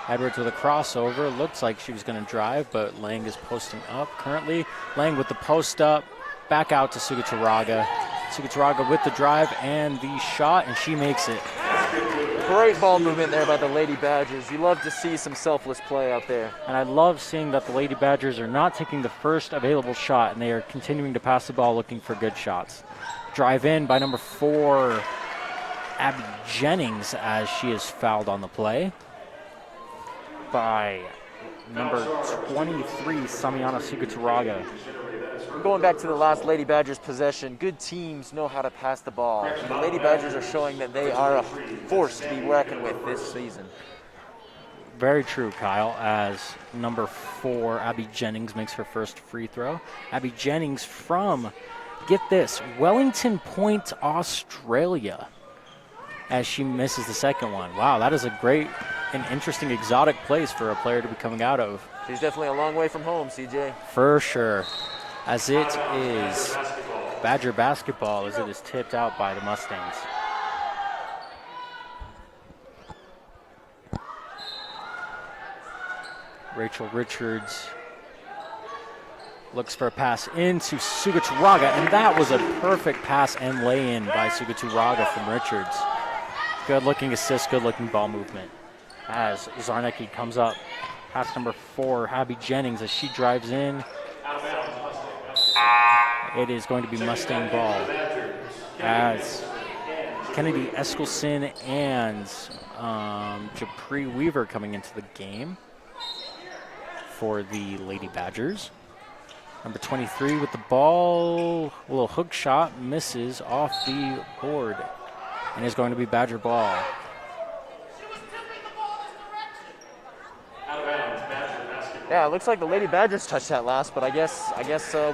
Edwards with a crossover. Looks like she was going to drive, but Lang is posting up currently. Lang with the post up. Back out to Sugaturaga. Sugaturaga with the drive and the shot, and she makes it. Great ball movement there by the Lady Badgers. You love to see some selfless play out there. And I love seeing that the Lady Badgers are not taking the first available shot, and they are continuing to pass the ball looking for good shots. Drive in by number 4, Abby Jennings, as she is fouled on the play by number 23, Samiana Sugaturaga. Going back to the last Lady Badgers possession, good teams know how to pass the ball. And the Lady Badgers are showing that they are a force to be reckoned with this season. Very true, Kyle, as number 4, Abby Jennings, makes her first free throw. Abby Jennings from, get this, Wellington Point, Australia, as she misses the second one. Wow, that is a great and interesting exotic place for a player to be coming out of. She's definitely a long way from home, CJ. For sure. As it is Badger basketball, as it is tipped out by the Mustangs. Rachel Richards looks for a pass into Sugaturaga, and that was a perfect pass and lay-in by Sugaturaga from Richards. Good-looking assist, good-looking ball movement. As Zarnecki comes up, pass number 4, Abby Jennings, as she drives in. It is going to be Mustang ball as Kennedy Eskelson and Japri Weaver coming into the game for the Lady Badgers. Number 23 with the ball. A little hook shot, misses off the board, and is going to be Badger ball. Yeah, it looks like the Lady Badgers touched that last, but I guess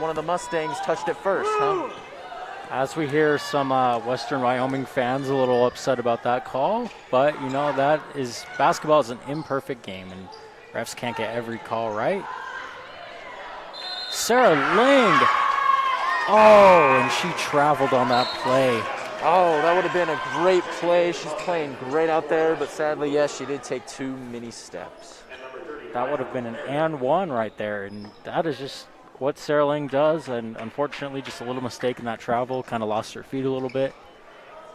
one of the Mustangs touched it first, huh? As we hear some Western Wyoming fans a little upset about that call, but you know, basketball is an imperfect game, and refs can't get every call right. Sarah Ling. Oh, and she traveled on that play. Oh, that would have been a great play. She's playing great out there, but sadly, yes, she did take too many steps. That would have been an and one right there, and that is just what Sarah Ling does, and unfortunately just a little mistake in that travel, kind of lost her feet a little bit,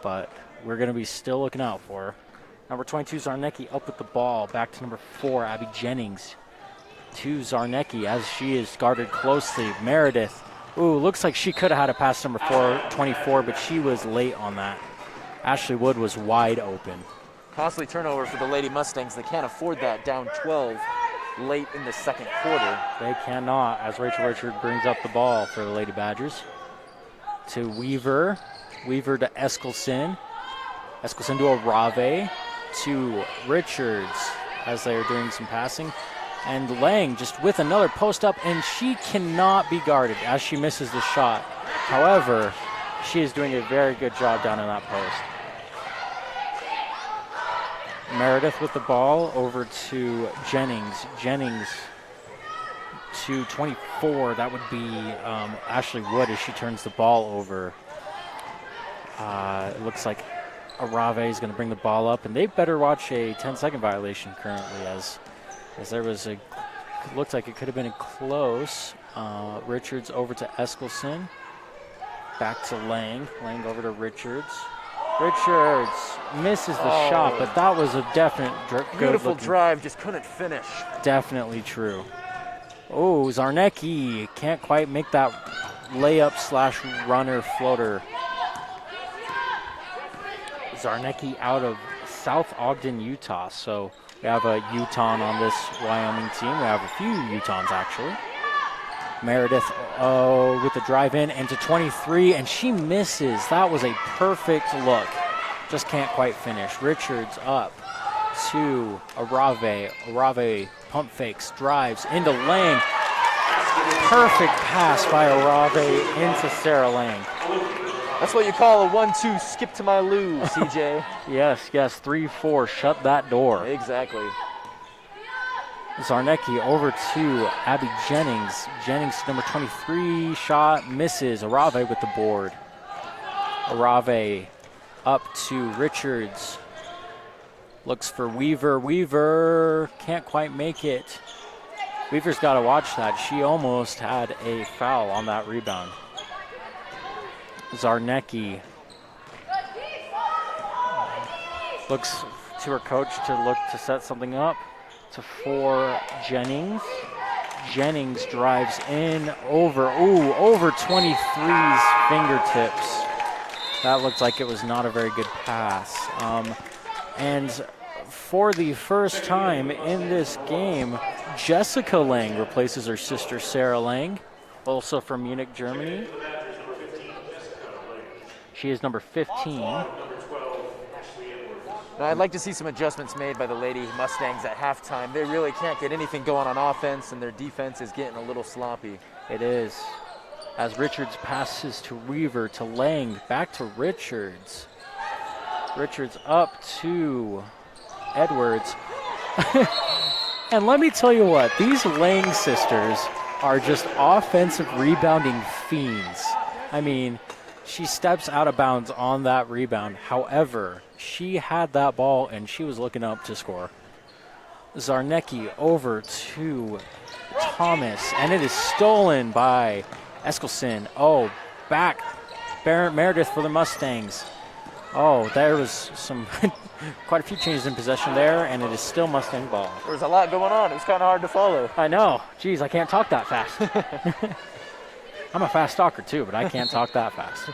but we're going to be still looking out for her. Number 22, Zarnecki, up with the ball, back to number 4, Abby Jennings. To Zarnecki as she is guarded closely. Meredith, ooh, looks like she could have had a pass number 24, but she was late on that. Ashley Wood was wide open. Costly turnover for the Lady Mustangs. They can't afford that, down 12 late in the second quarter. They cannot, as Rachel Richard brings up the ball for the Lady Badgers. To Weaver. Weaver to Eskelson. Eskelson to Arave. To Richards as they are doing some passing. And Lang just with another post up, and she cannot be guarded as she misses the shot. However, she is doing a very good job down in that post. Meredith with the ball over to Jennings. Jennings to 24. That would be Ashley Wood as she turns the ball over. It looks like Arave is going to bring the ball up, and they better watch a 10-second violation currently as there was looks like it could have been a close. Richards over to Eskelson. Back to Lang. Lang over to Richards. Richards misses the shot, but that was a definite beautiful drive, just couldn't finish. Definitely true. Oh, Zarnecki can't quite make that layup / runner floater. Zarnecki out of South Ogden, Utah. So we have a Utah on this Wyoming team. We have a few Utahns actually. Meredith, with the drive in and to 23, and she misses. That was a perfect look. Just can't quite finish. Richards up to Arave. Arave pump fakes, drives into Lang. Perfect pass by Arave into Sarah Lang. That's what you call a 1-2 skip to my loo, CJ. Yes, 3-4, shut that door. Exactly. Zarnecki over to Abby Jennings. Jennings, number 23, shot misses. Arave with the board. Arave up to Richards. Looks for Weaver. Weaver can't quite make it. Weaver's got to watch that. She almost had a foul on that rebound. Zarnecki looks to her coach to look to set something up. For Jennings. Jennings drives in over 23's fingertips. That looked like it was not a very good pass. And for the first time in this game, Jessica Lang replaces her sister Sarah Lang, also from Munich, Germany. She is number 15. Now, I'd like to see some adjustments made by the Lady Mustangs at halftime. They really can't get anything going on offense, and their defense is getting a little sloppy. It is. As Richards passes to Weaver, to Lang, back to Richards. Richards up to Edwards. And let me tell you what, these Lang sisters are just offensive rebounding fiends. I mean, she steps out of bounds on that rebound. However, she had that ball and she was looking up to score. Zarnecki over to Thomas, and it is stolen by Eskelson. Back. Meredith for the Mustangs. There was some quite a few changes in possession there, and it is still Mustang ball. There was a lot going on. It was kind of hard to follow. I know. Geez, I can't talk that fast. I'm a fast talker too, but I can't talk that fast.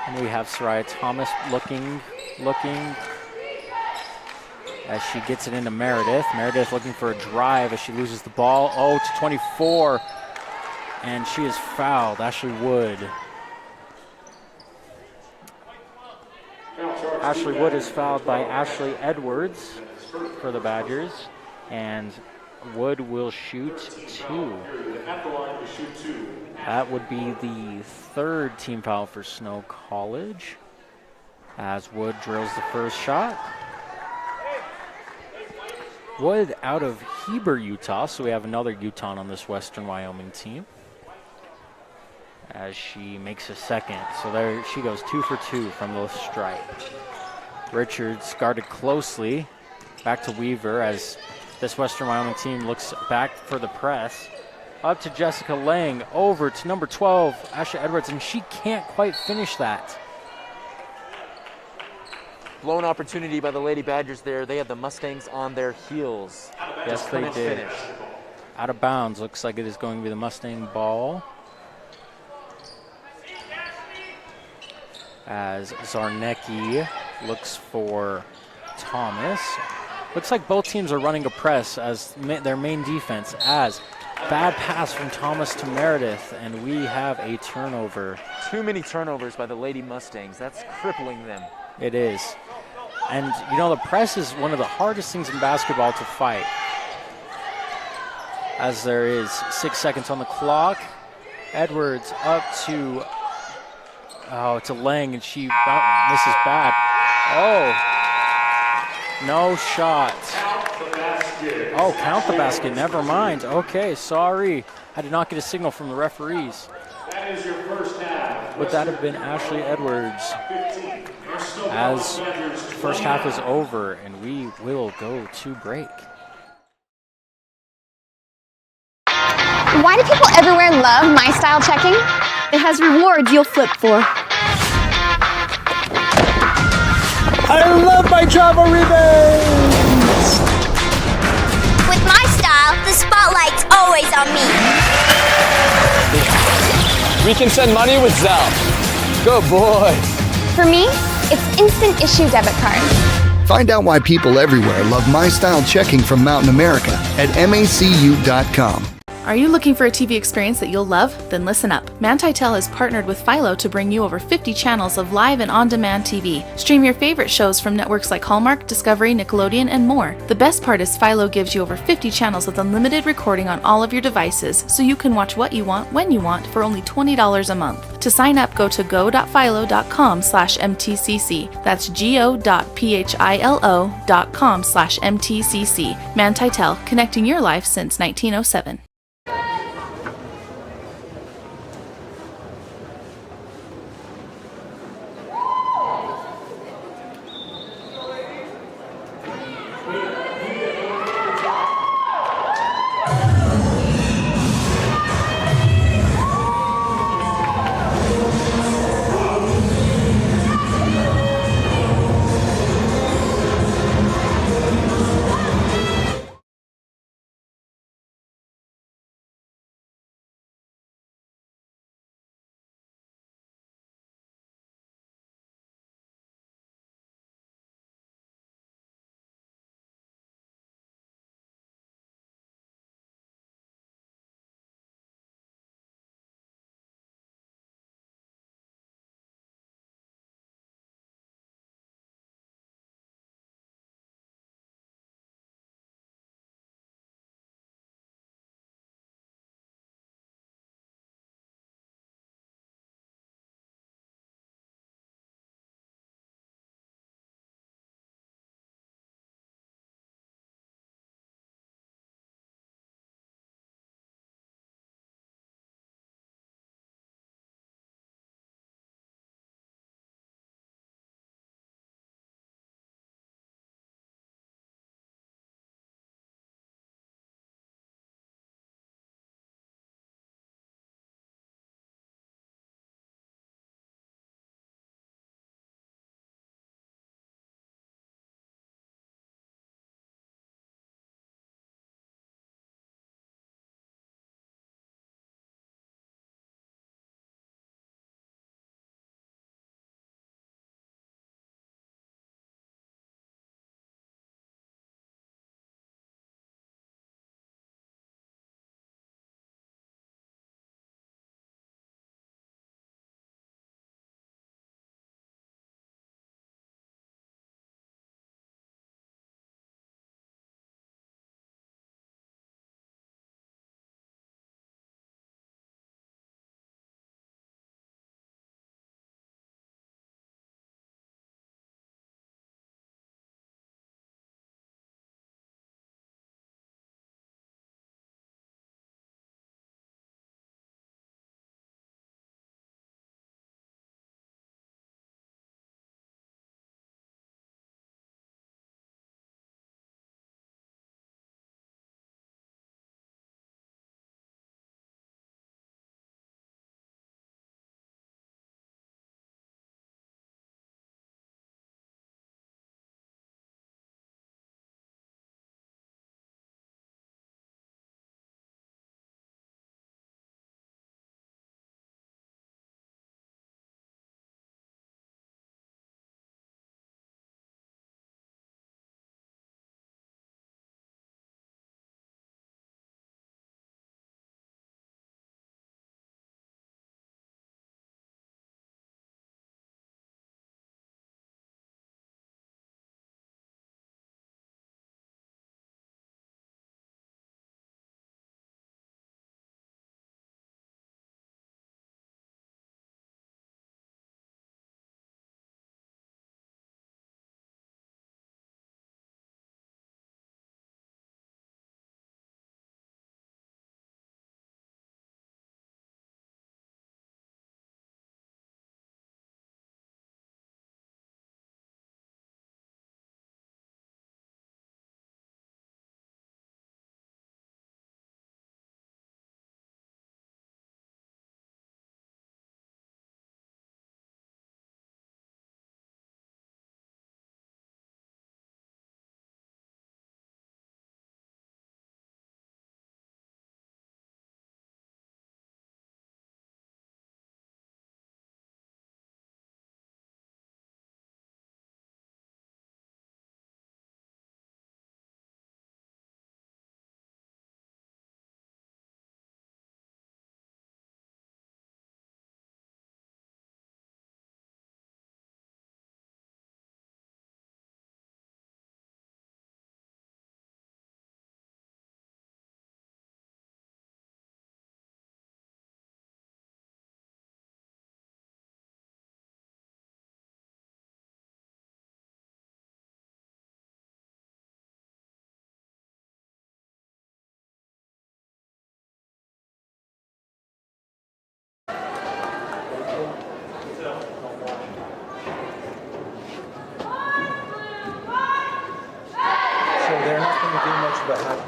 And we have Soraya Thomas looking as she gets it into Meredith. Meredith looking for a drive as she loses the ball. To 24. and she is fouled. Ashley Wood. Ashley Wood is fouled by Ashley Edwards for the Badgers, and Wood will shoot 2. That would be the 3rd team foul for Snow College, as Wood drills the first shot. Wood out of Heber, Utah, so we have another Utah on this Western Wyoming team, as she makes a second. So there she goes, 2 for 2 from the stripe. Richards guarded closely. Back to Weaver as this Western Wyoming team looks back for the press. Up to Jessica Lang, over to number 12, Asha Edwards, and she can't quite finish that. Blown opportunity by the Lady Badgers there. They had the Mustangs on their heels. Yes, they did. Finish. Out of bounds. Looks like it is going to be the Mustang ball. As Zarnecki looks for Thomas. Looks like both teams are running a press as their main defense, as bad pass from Thomas to Meredith, and we have a turnover. Too many turnovers by the Lady Mustangs. That's crippling them. It is. And, you know, the press is one of the hardest things in basketball to fight. As there is 6 seconds on the clock. Edwards up to, to Lang, and she misses bad. Oh, no shot. Oh, count the basket, never mind. Okay, sorry. I did not get a signal from the referees. That is your first half. Would that have been Ashley Edwards? As first half is over, and we will go to break. Why do people everywhere love My Style checking? It has rewards you'll flip for. I love my travel rebates! With My Style, the spotlight's always on me. We can send money with Zelle. Good boy. For me, it's instant issue debit card. Find out why people everywhere love My Style checking from Mountain America at macu.com. Are you looking for a TV experience that you'll love? Then listen up. Mantitel has partnered with Philo to bring you over 50 channels of live and on-demand TV. Stream your favorite shows from networks like Hallmark, Discovery, Nickelodeon, and more. The best part is Philo gives you over 50 channels with unlimited recording on all of your devices, so you can watch what you want, when you want, for only $20 a month. To sign up, go to go.philo.com/mtcc. That's go.philo.com/mtcc. Mantitel, connecting your life since 1907.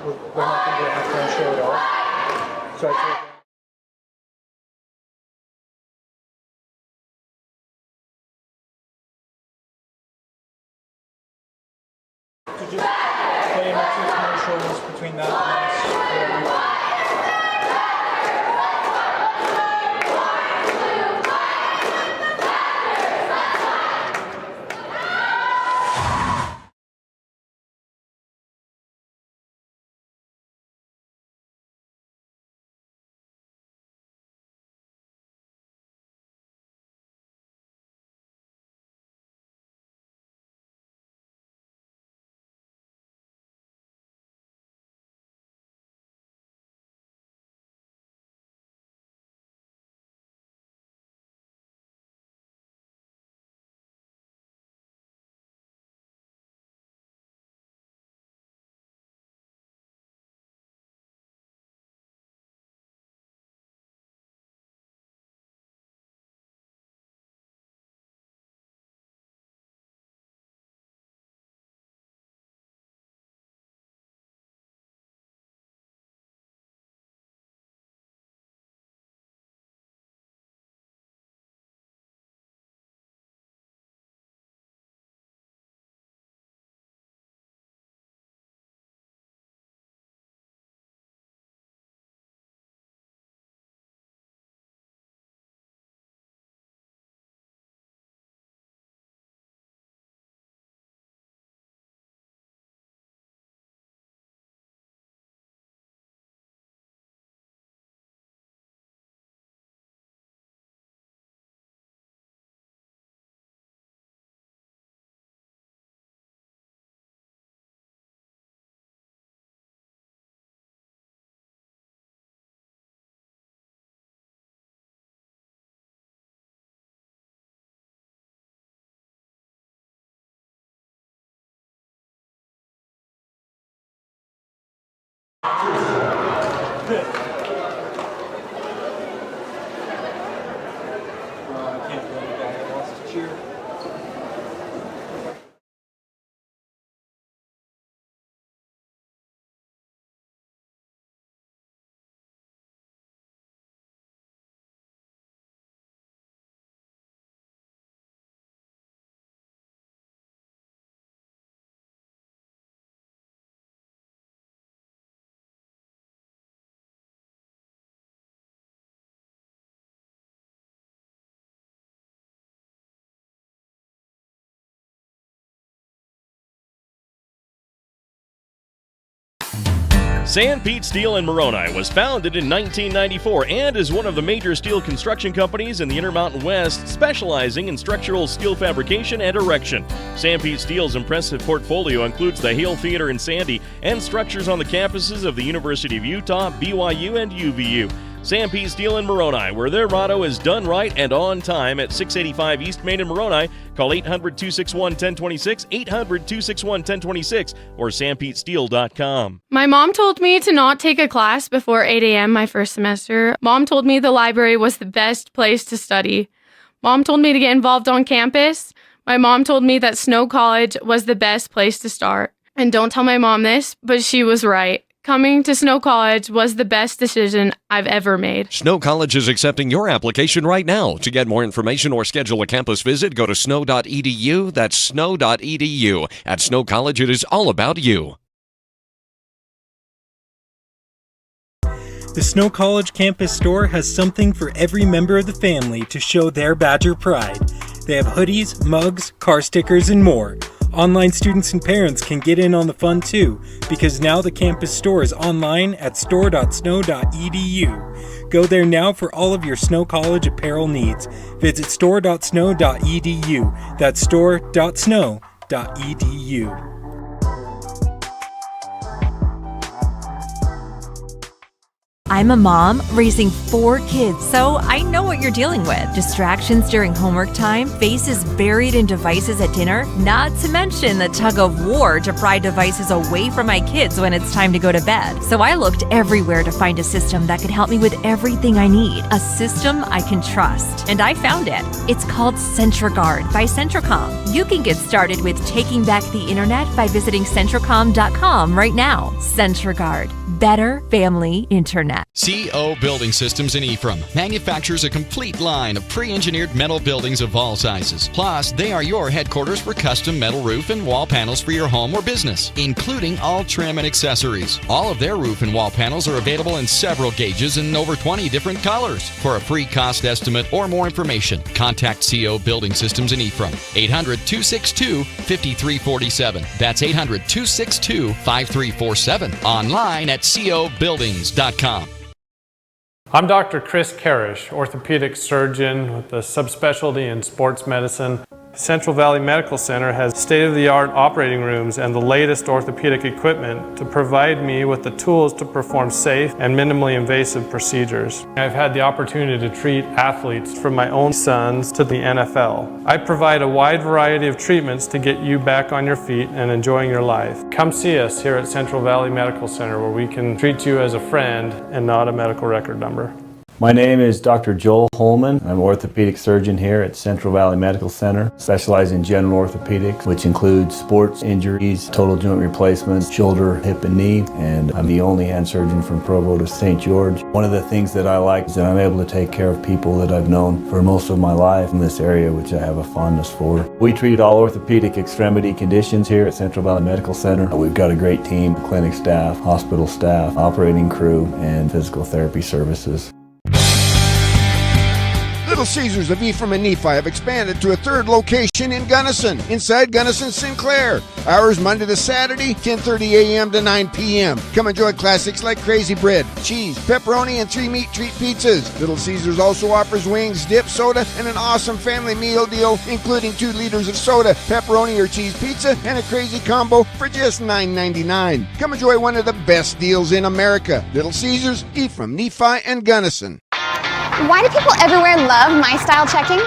we're not going to do a halftime show at all. So I told them, to just play my 2 commercials between that and this. I can't believe that I lost to cheer. Sanpete Steel in Moroni was founded in 1994 and is one of the major steel construction companies in the Intermountain West, specializing in structural steel fabrication and erection. Sanpete Steel's impressive portfolio includes the Hale Theater in Sandy and structures on the campuses of the University of Utah, BYU, and UVU. Sanpete Steel in Moroni, where their motto is done right and on time, at 685 East Main in Moroni. Call 800-261-1026, 800-261-1026, or sanpetesteel.com. My mom told me to not take a class before 8 a.m. my first semester. Mom told me the library was the best place to study. Mom told me to get involved on campus. My mom told me that Snow College was the best place to start. And don't tell my mom this, but she was right. Coming to Snow College was the best decision I've ever made. Snow College is accepting your application right now. To get more information or schedule a campus visit, go to snow.edu. That's snow.edu. At Snow College, it is all about you. The Snow College campus store has something for every member of the family to show their Badger pride. They have hoodies, mugs, car stickers, and more. Online students and parents can get in on the fun too, because now the campus store is online at store.snow.edu. Go there now for all of your Snow College apparel needs. Visit store.snow.edu. That's store.snow.edu. I'm a mom raising 4 kids, so I know what you're dealing with. Distractions during homework time, faces buried in devices at dinner, not to mention the tug of war to pry devices away from my kids when it's time to go to bed. So I looked everywhere to find a system that could help me with everything I need. A system I can trust. And I found it. It's called CentraGuard by Centracom. You can get started with taking back the internet by visiting Centracom.com right now. CentraGuard. Better family internet. CO Building Systems in Ephraim manufactures a complete line of pre-engineered metal buildings of all sizes. Plus, they are your headquarters for custom metal roof and wall panels for your home or business, including all trim and accessories. All of their roof and wall panels are available in several gauges and over 20 different colors. For a free cost estimate or more information, contact CO Building Systems in Ephraim. 800-262-5347. That's 800-262-5347. Online at cobuildings.com. I'm Dr. Chris Karish, orthopedic surgeon with the subspecialty in sports medicine. Central Valley Medical Center has state-of-the-art operating rooms and the latest orthopedic equipment to provide me with the tools to perform safe and minimally invasive procedures. I've had the opportunity to treat athletes from my own sons to the NFL. I provide a wide variety of treatments to get you back on your feet and enjoying your life. Come see us here at Central Valley Medical Center, where we can treat you as a friend and not a medical record number. My name is Dr. Joel Holman. I'm an orthopedic surgeon here at Central Valley Medical Center. Specialize in general orthopedics, which includes sports injuries, total joint replacements, shoulder, hip, and knee. And I'm the only hand surgeon from Provo to St. George. One of the things that I like is that I'm able to take care of people that I've known for most of my life in this area, which I have a fondness for. We treat all orthopedic extremity conditions here at Central Valley Medical Center. We've got a great team, clinic staff, hospital staff, operating crew, and physical therapy services. Little Caesars of Ephraim and Nephi have expanded to a 3rd location in Gunderson, inside Gunderson Sinclair. Hours Monday to Saturday, 10:30 a.m. to 9 p.m. Come enjoy classics like crazy bread, cheese, pepperoni, and 3 meat treat pizzas. Little Caesars also offers wings, dip, soda, and an awesome family meal deal, including 2 liters of soda, pepperoni or cheese pizza, and a crazy combo for just $9.99. Come enjoy one of the best deals in America. Little Caesars, Ephraim, Nephi, and Gunderson. Why do people everywhere love My Style Checking?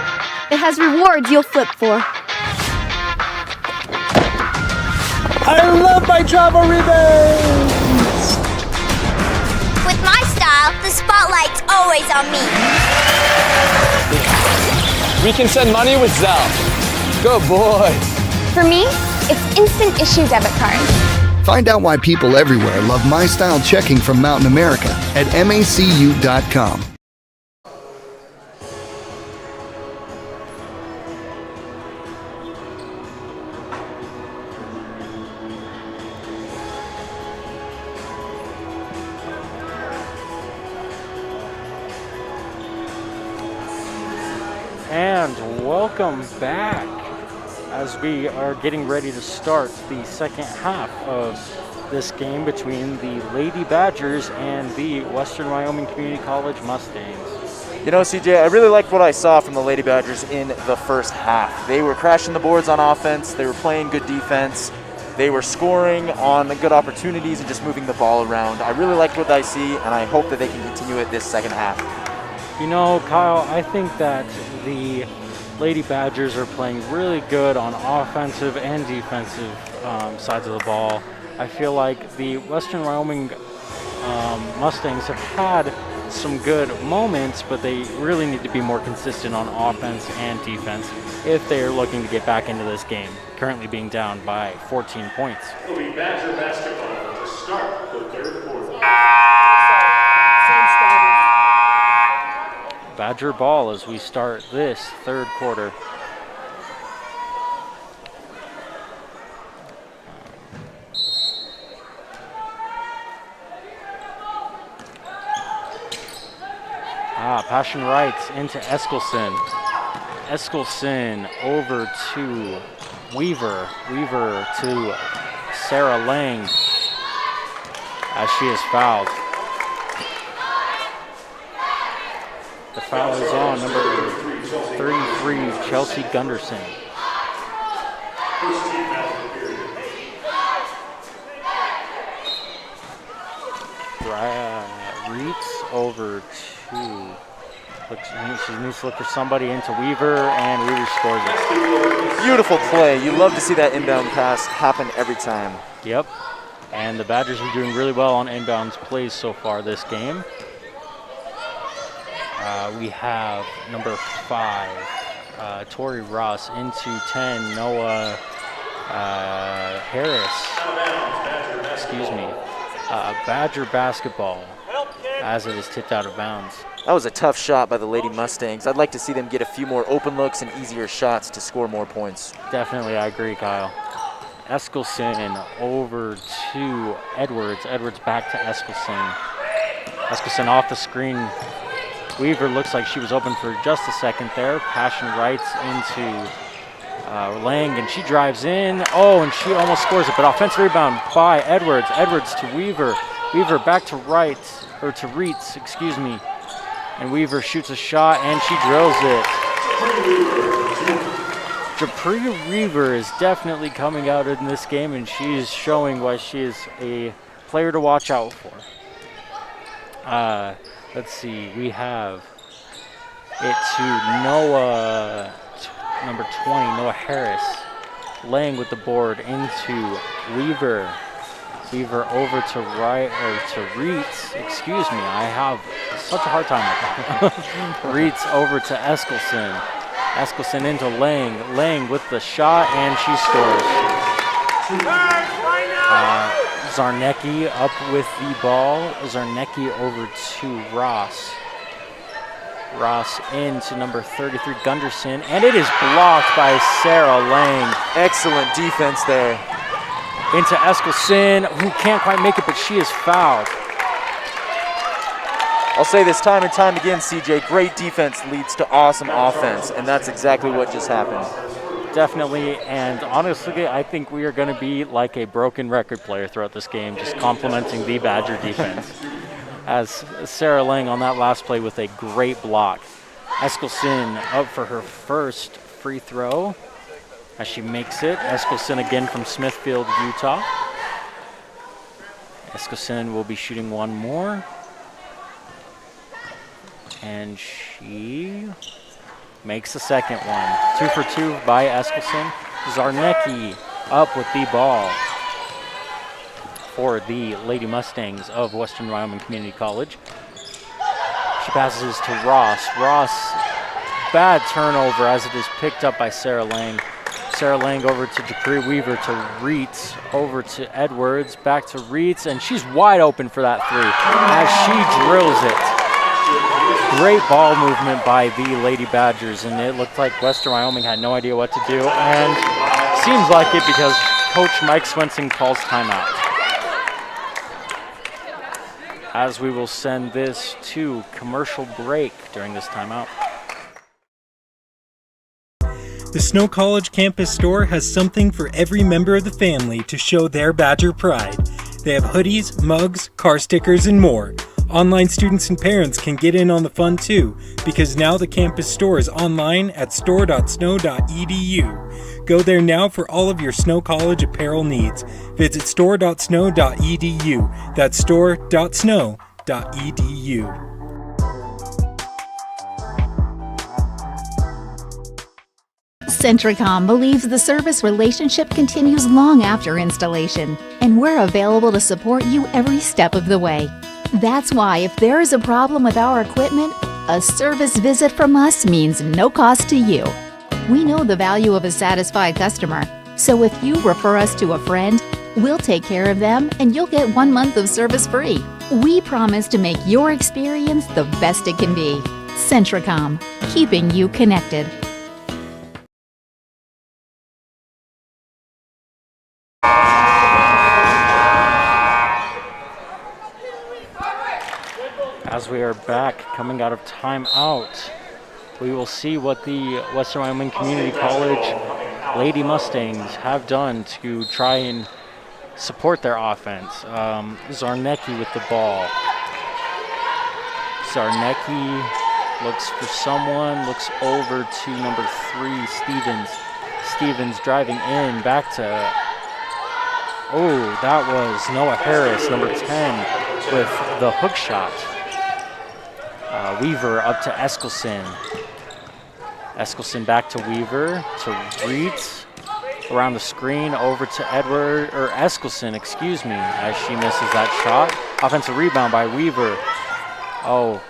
It has rewards you'll flip for. I love my travel rebates! With my style, the spotlight's always on me. We can send money with Zelle. Good boy. For me, it's instant issue debit cards. Find out why people everywhere love My Style Checking from Mountain America at macu.com. And welcome back as we are getting ready to start the second half of this game between the Lady Badgers and the Western Wyoming Community College Mustangs. You know, CJ, I really liked what I saw from the Lady Badgers in the first half. They were crashing the boards on offense. They were playing good defense. They were scoring on good opportunities and just moving the ball around. I really liked what I see, and I hope that they can continue it this second half. You know, Kyle, I think that the Lady Badgers are playing really good on offensive and defensive sides of the ball. I feel like the Western Wyoming Mustangs have had some good moments, but they really need to be more consistent on offense and defense if they are looking to get back into this game, currently being down by 14 points. It'll be Badger basketball to start the 3rd quarter. Badger ball as we start this 3rd quarter. Passion rights into Eskelson. Eskelson over to Weaver. Weaver to Sarah Lang as she is fouled. The foul is on number 33, Chelsea Gunderson. Reitz over to, she needs to look for somebody into Weaver, and Weaver scores it. Beautiful play. You love to see that inbound pass happen every time. Yep. And the Badgers are doing really well on inbounds plays so far this game. We have number 5, Tori Ross, into 10, Noah Harris. Excuse me. Badger basketball as it is tipped out of bounds. That was a tough shot by the Lady Mustangs. I'd like to see them get a few more open looks and easier shots to score more points. Definitely, I agree, Kyle. Eskelson over to Edwards. Edwards back to Eskelson. Eskelson off the screen. Weaver looks like she was open for just a second there. Passion rights into Lang, and she drives in. Oh, and she almost scores it, but offensive rebound by Edwards. Edwards to Weaver. Weaver back to right, or to Reitz, excuse me. And Weaver shoots a shot, and she drills it. Japri Weaver is definitely coming out in this game, and she is showing why she is a player to watch out for. Let's see, we have it to Noah, number 20, Noah Harris. Lang with the board into Weaver. Weaver over to right, or to Reitz, excuse me, I have such a hard time with that. Reitz over to Eskelson. Eskelson into Lang. Lang with the shot, and she scores. Zarnecki up with the ball. Zarnecki over to Ross. Ross into number 33, Gunderson, and it is blocked by Sarah Lang. Excellent defense there. Into Eskelson, who can't quite make it, but she is fouled. I'll say this time and time again, CJ, great defense leads to awesome offense, and that's exactly what just happened. Definitely, and honestly, I think we are going to be like a broken record player throughout this game, just complimenting the Badger defense. As Sarah Lang on that last play with a great block. Eskelson up for her first free throw as she makes it. Eskelson again from Smithfield, Utah. Eskelson will be shooting one more. And she makes the second one. 2 for 2 by Eskelson. Zarnecki up with the ball for the Lady Mustangs of Western Wyoming Community College. She passes to Ross. Ross, bad turnover as it is picked up by Sarah Lang. Sarah Lang over to Dupree Weaver to Reitz, over to Edwards, back to Reitz, and she's wide open for that three as she drills it. Great ball movement by the Lady Badgers, and it looked like Western Wyoming had no idea what to do, and seems like it because Coach Mike Swenson calls timeout. As we will send this to commercial break during this timeout. The Snow College campus store has something for every member of the family to show their Badger pride. They have hoodies, mugs, car stickers, and more. Online students and parents can get in on the fun too, because now the campus store is online at store.snow.edu. Go there now for all of your Snow College apparel needs. Visit store.snow.edu. That's store.snow.edu. Centricom believes the service relationship continues long after installation, and we're available to support you every step of the way. That's why if there is a problem with our equipment, a service visit from us means no cost to you. We know the value of a satisfied customer, so if you refer us to a friend, we'll take care of them and you'll get 1 month of service free. We promise to make your experience the best it can be. Centricom, keeping you connected. As we are back coming out of timeout, we will see what the Western Wyoming Community College Lady Mustangs have done to try and support their offense. Zarnecki with the ball. Zarnecki looks for someone, looks over to number 3, Stevens. Stevens driving in, back to, oh, that was Noah Harris, number 10, with the hook shot. Weaver up to Eskelson. Eskelson back to Weaver, to Reitz. Around the screen, over to Eskelson, excuse me, as she misses that shot. Offensive rebound by Weaver. Oh,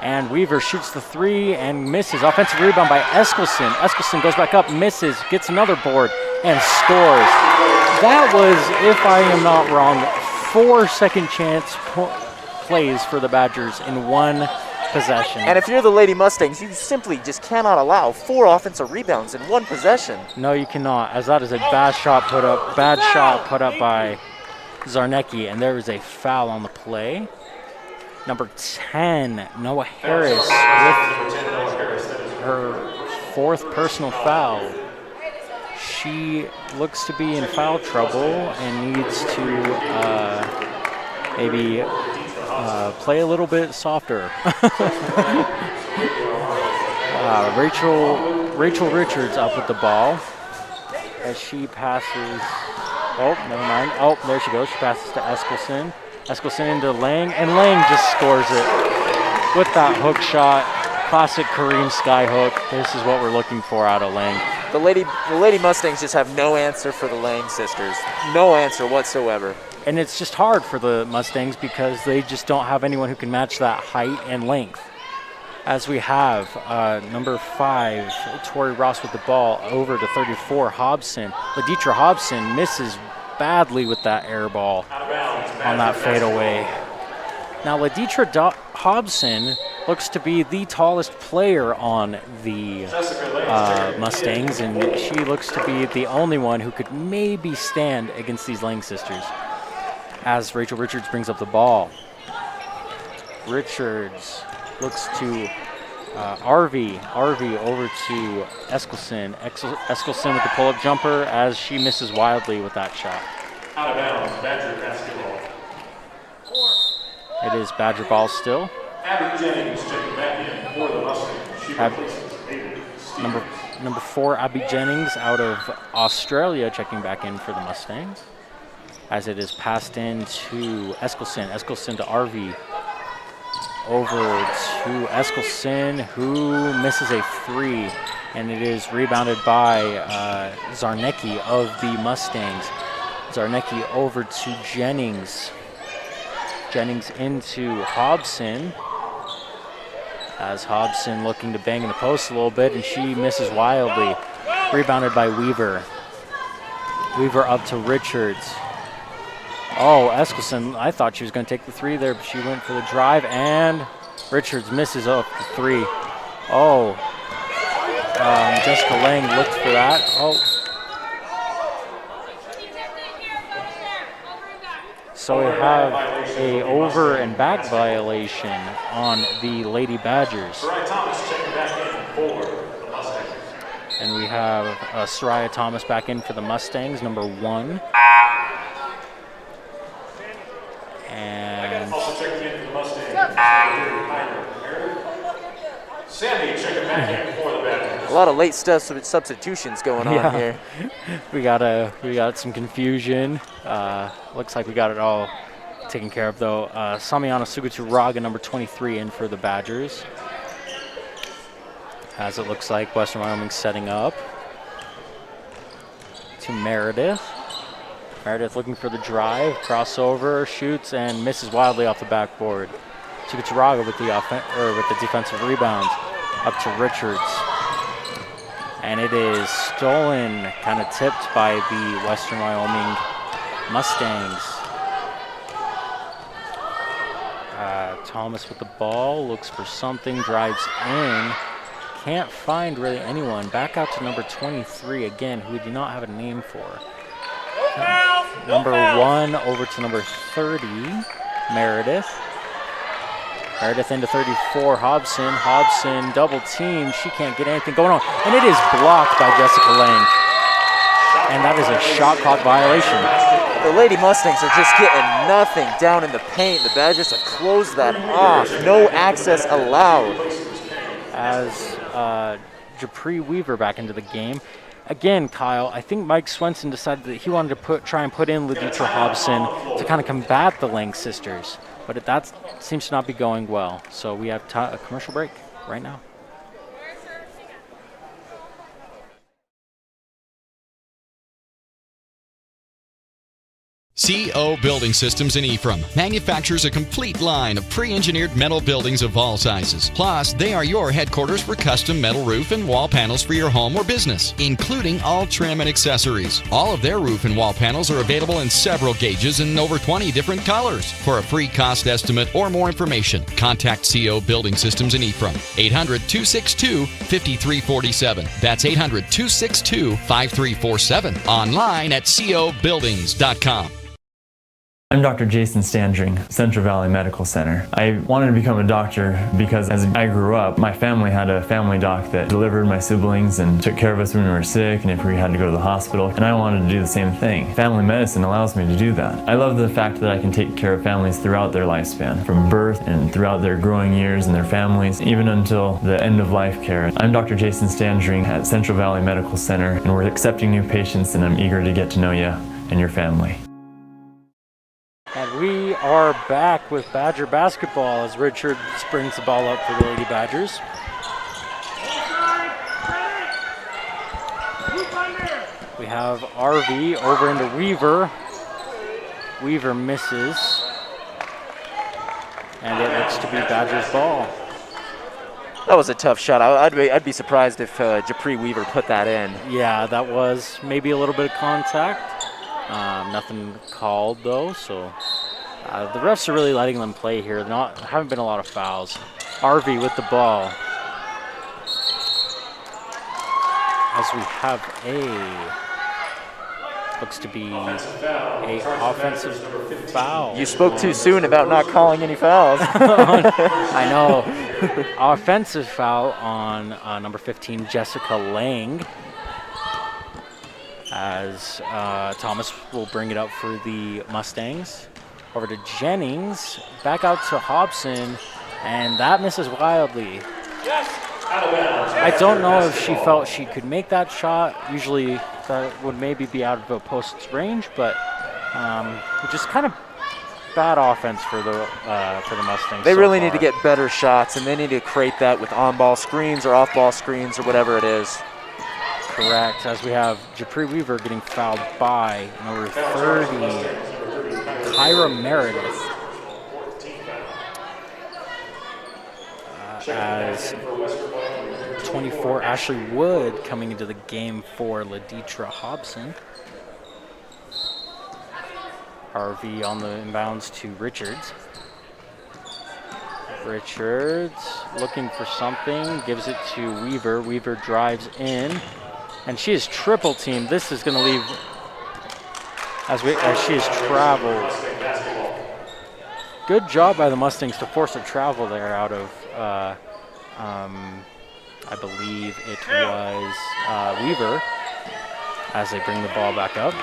and Weaver shoots the three and misses. Offensive rebound by Eskelson. Eskelson goes back up, misses, gets another board, and scores. That was, if I am not wrong, 4 second chance plays for the Badgers in one possession. And if you're the Lady Mustangs, you simply just cannot allow 4 offensive rebounds in one possession. No, you cannot, as that is a bad shot put up by Zarnecki, and there is a foul on the play. Number 10, Noah Harris with her 4th personal foul. She looks to be in foul trouble and needs to maybe play a little bit softer. Rachel Richards up with the ball as she passes. Oh, never mind. Oh, there she goes. She passes to Eskelson. Eskelson into Lang, and Lang just scores it with that hook shot. Classic Kareem sky hook. This is what we're looking for out of Lang. The Lady Mustangs just have no answer for the Lang sisters. No answer whatsoever. And it's just hard for the Mustangs because they just don't have anyone who can match that height and length. As we have number 5, Tori Ross with the ball, over to 34, Hobson. Laditra Hobson misses badly with that air ball on that fadeaway. Now Laditra Hobson looks to be the tallest player on the Mustangs, and she looks to be the only one who could maybe stand against these Lang sisters. As Rachel Richards brings up the ball. Richards looks to Arvey over to Eskelson. Eskelson with the pull-up jumper as she misses wildly with that shot. Out of bounds, Badger basketball. It is Badger ball still. Abby Jennings checking back in for the Mustangs. She replaces Number 4, Abby Jennings out of Australia checking back in for the Mustangs. As it is passed in to Eskelson. Eskelson to Arvey. Over to Eskelson, who misses a 3, and it is rebounded by Zarnecki of the Mustangs. Zarnecki over to Jennings. Jennings into Hobson. As Hobson looking to bang in the post a little bit, and she misses wildly. Rebounded by Weaver. Weaver up to Richards. Oh, Eskelson, I thought she was going to take the 3 there, but she went for the drive, and Richards misses up the 3. Oh, Jessica Lang looked for that. Oh. So we have a over and back violation on the Lady Badgers. And we have Soraya Thomas back in for the Mustangs, number 1. And also checking in for the Mustangs. Sandy checking back in for the Badgers. A lot of late substitutions going on here. we got some confusion. Looks like we got it all taken care of though. Samiana Suguturaga, number 23, in for the Badgers. As it looks like Western Wyoming setting up to Meredith. Meredith looking for the drive, crossover, shoots, and misses wildly off the backboard. Suguturaga with the defensive rebound, up to Richards. And it is stolen, kind of tipped by the Western Wyoming Mustangs. Thomas with the ball, looks for something, drives in. Can't find really anyone. Back out to number 23 again, who we do not have a name for. Number 1 over to number 30, Meredith. Meredith into 34, Hobson. Hobson double team. She can't get anything going on. And it is blocked by Jessica Lang. And that is a shot clock violation. The Lady Mustangs are just getting nothing down in the paint. The Badgers have closed that off. No access allowed. As Japri Weaver back into the game. Again, Kyle, I think Mike Swenson decided that he wanted to try and put in Laditra Hobson to kind of combat the Lang sisters. but that seems to not be going well. So we have a commercial break right now. CO Building Systems in Ephraim manufactures a complete line of pre-engineered metal buildings of all sizes. Plus, they are your headquarters for custom metal roof and wall panels for your home or business, including all trim and accessories. All of their roof and wall panels are available in several gauges and over 20 different colors. For a free cost estimate or more information, contact CO Building Systems in Ephraim. 800-262-5347. That's 800-262-5347. Online at cobuildings.com. I'm Dr. Jason Standring, Central Valley Medical Center. I wanted to become a doctor because as I grew up, my family had a family doc that delivered my siblings and took care of us when we were sick and if we had to go to the hospital, and I wanted to do the same thing. Family medicine allows me to do that. I love the fact that I can take care of families throughout their lifespan, from birth and throughout their growing years and their families, even until the end of life care. I'm Dr. Jason Standring at Central Valley Medical Center, and we're accepting new patients, and I'm eager to get to know you and your family. And we are back with Badger basketball as Richards brings the ball up for the Lady Badgers. We have RV over into Weaver. Weaver misses. And it looks to be Badgers ball. That was a tough shot. I'd be surprised if Japri Weaver put that in. Yeah, that was maybe a little bit of contact. Nothing called though, so the refs are really letting them play here. Haven't been a lot of fouls. RV with the ball. As we have looks to be a offensive foul. You spoke too soon about not calling any fouls. I know. Offensive foul on number 15, Jessica Lang. As Thomas will bring it up for the Mustangs. Over to Jennings, back out to Hobson, and that misses wildly. I don't know if she felt she could make that shot. Usually that would maybe be out of a post's range, but just kind of bad offense for the Mustangs. They really need to get better shots, and they need to create that with on-ball screens or off-ball screens or whatever it is. Correct, as we have Japri Weaver getting fouled by number 30, Kyra Meredith. As 24, Ashley Wood coming into the game for Laditra Hobson. RV on the inbounds to Richards. Richards looking for something, gives it to Weaver. Weaver drives in. And she is triple teamed. This is going to leave as she has traveled. Good job by the Mustangs to force a travel there out of, I believe it was Weaver, as they bring the ball back up.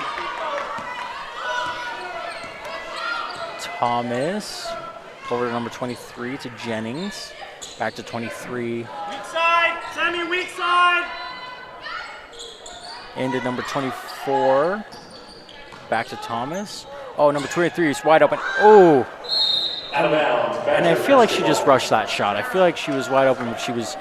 Thomas over to number 23 to Jennings. Back to 23. Weak side, send me weak side. Into number 24, back to Thomas. Oh, number 23 is wide open. Oh, and I feel like she just rushed that shot. I feel like she was wide open, but she was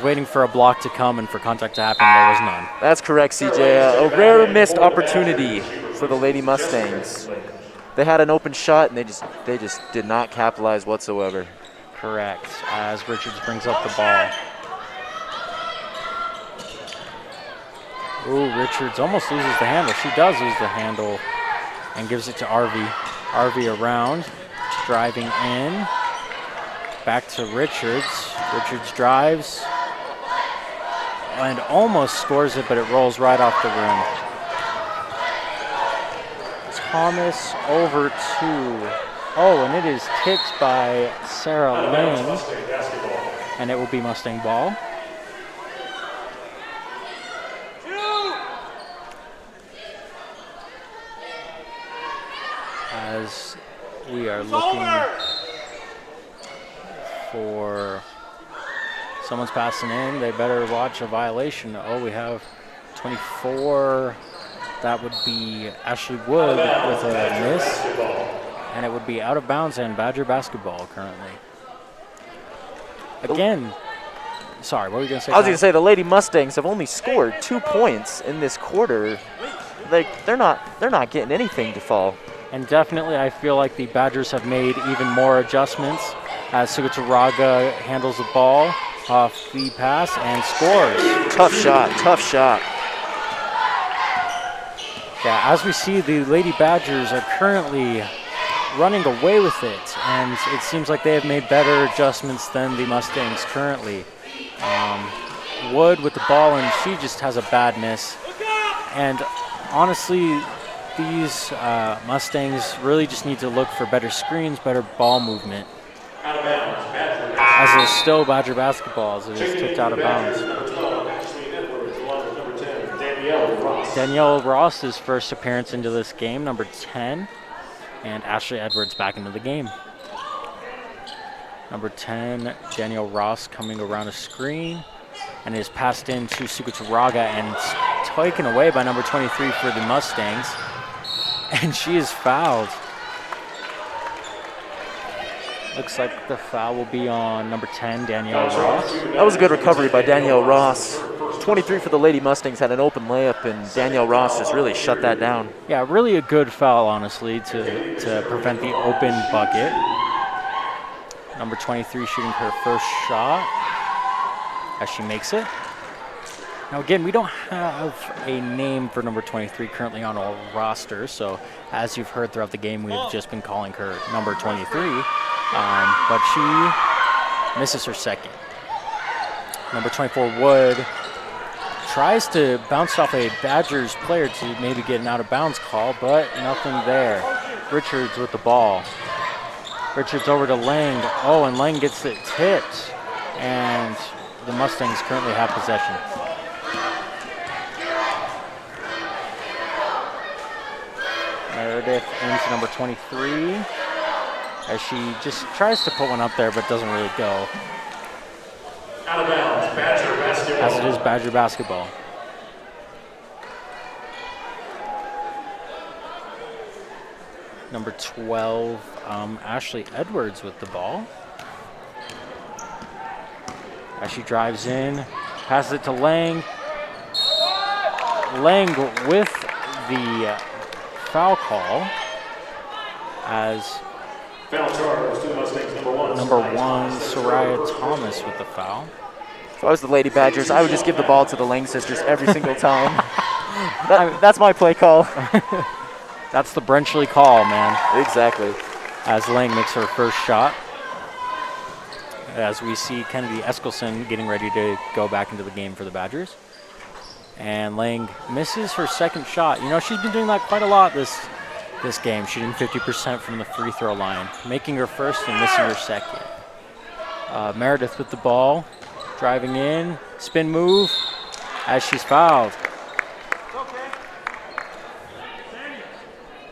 waiting for a block to come and for contact to happen. There was none. That's correct, CJ. A rare missed opportunity for the Lady Mustangs. They had an open shot, and they just did not capitalize whatsoever. Correct. As Richards brings up the ball. Ooh, Richards almost loses the handle. She does lose the handle and gives it to RV. RV around, driving in. Back to Richards. Richards drives and almost scores it, but it rolls right off the rim. Thomas over to, and it is kicked by Sarah Lane, and it will be Mustang ball. As we are looking for someone's passing in, they better watch a violation. Oh, we have 24. That would be Ashley Wood with a miss. and it would be out of bounds and Badger basketball currently. Again, sorry, what were you going to say? I was going to say the Lady Mustangs have only scored 2 points in this quarter. They're not getting anything to fall. And definitely I feel like the Badgers have made even more adjustments as Sugacharaga handles the ball off the pass and scores. Tough shot. Yeah, as we see, the Lady Badgers are currently running away with it, and it seems like they have made better adjustments than the Mustangs currently. Wood with the ball, and she just has a bad miss. And honestly, these Mustangs really just need to look for better screens, better ball movement. Out of bounds, Badger. As it is still Badger basketball, as it is kicked out of bounds. Asha Edwards, along with number 10, Danielle Ross. Danielle Ross's first appearance into this game, number 10, and Asha Edwards back into the game. Number 10, Danielle Ross coming around a screen, and is passed in to Sugacharaga, and it's taken away by number 23 for the Mustangs, and she is fouled. Looks like the foul will be on number 10, Danielle Ross. That was a good recovery by Danielle Ross. 23 for the Lady Mustangs had an open layup, and Danielle Ross just really shut that down. Yeah, really a good foul, honestly, to prevent the open bucket. Number 23 shooting her first shot as she makes it. Now again, we don't have a name for number 23 currently on our roster, so as you've heard throughout the game, we've just been calling her number 23, but she misses her second. Number 24, Wood, tries to bounce off a Badgers player to maybe get an out-of-bounds call, but nothing there. Richards with the ball. Richards over to Lang. Oh, and Lang gets it tipped, and the Mustangs currently have possession. Meredith into number 23 as she just tries to put one up there but doesn't really go. Out of bounds, Badger basketball. As it is Badger basketball. Number 12, Ashley Edwards with the ball. As she drives in, passes it to Lang. Lang with the foul call as foul charge to the Mustangs, number one, Soraya Thomas with the foul. If I was the Lady Badgers, I would just give the ball to the Lang sisters every single time. That's my play call. That's the Brenchley call, man. Exactly. As Lang makes her first shot. As we see Kennedy Eskelson getting ready to go back into the game for the Badgers. And Lang misses her second shot. You know, she's been doing that quite a lot this game, shooting 50% from the free throw line, making her first and missing her second. Meredith with the ball, driving in, spin move, as she's fouled.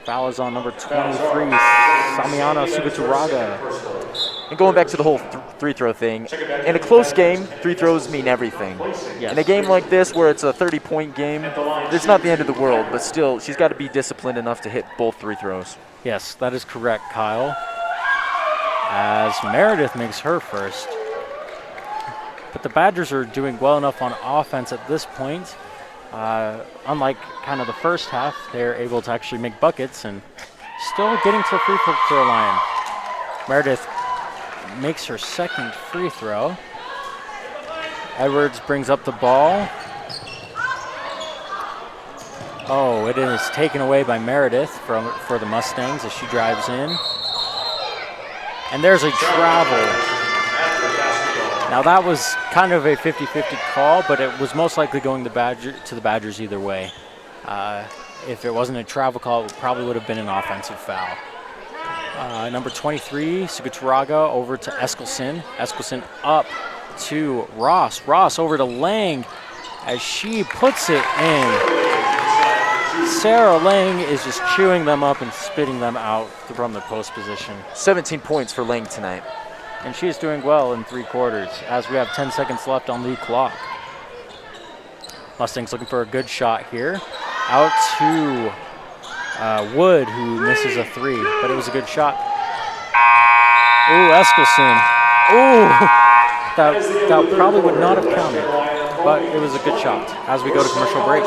Foul is on number 23, Samiana Sugacharaga. And going back to the whole free throw thing, in a close game, free throws mean everything. Yes. In a game like this where it's a 30-point game, it's not the end of the world, but still, she's got to be disciplined enough to hit both free throws. Yes, that is correct, Kyle. As Meredith makes her first. But the Badgers are doing well enough on offense at this point. Unlike kind of the first half, they're able to actually make buckets and still getting to the free throw line. Meredith makes her second free throw. Edwards brings up the ball. Oh, it is taken away by Meredith for the Mustangs as she drives in. And there's a travel. Now that was kind of a 50-50 call, but it was most likely going to the Badgers either way. If it wasn't a travel call, it probably would have been an offensive foul. Number 23, Sugacharaga over to Eskelson. Eskelson up to Ross. Ross over to Lang as she puts it in. Sarah Lang is just chewing them up and spitting them out from the post position. 17 points for Lang tonight. And she is doing well in 3 quarters as we have 10 seconds left on the clock. Mustangs looking for a good shot here. Out to Wood, who misses a three, but it was a good shot. Ooh, Eskelson. Ooh, that probably would not have counted, but it was a good shot as we go to commercial break.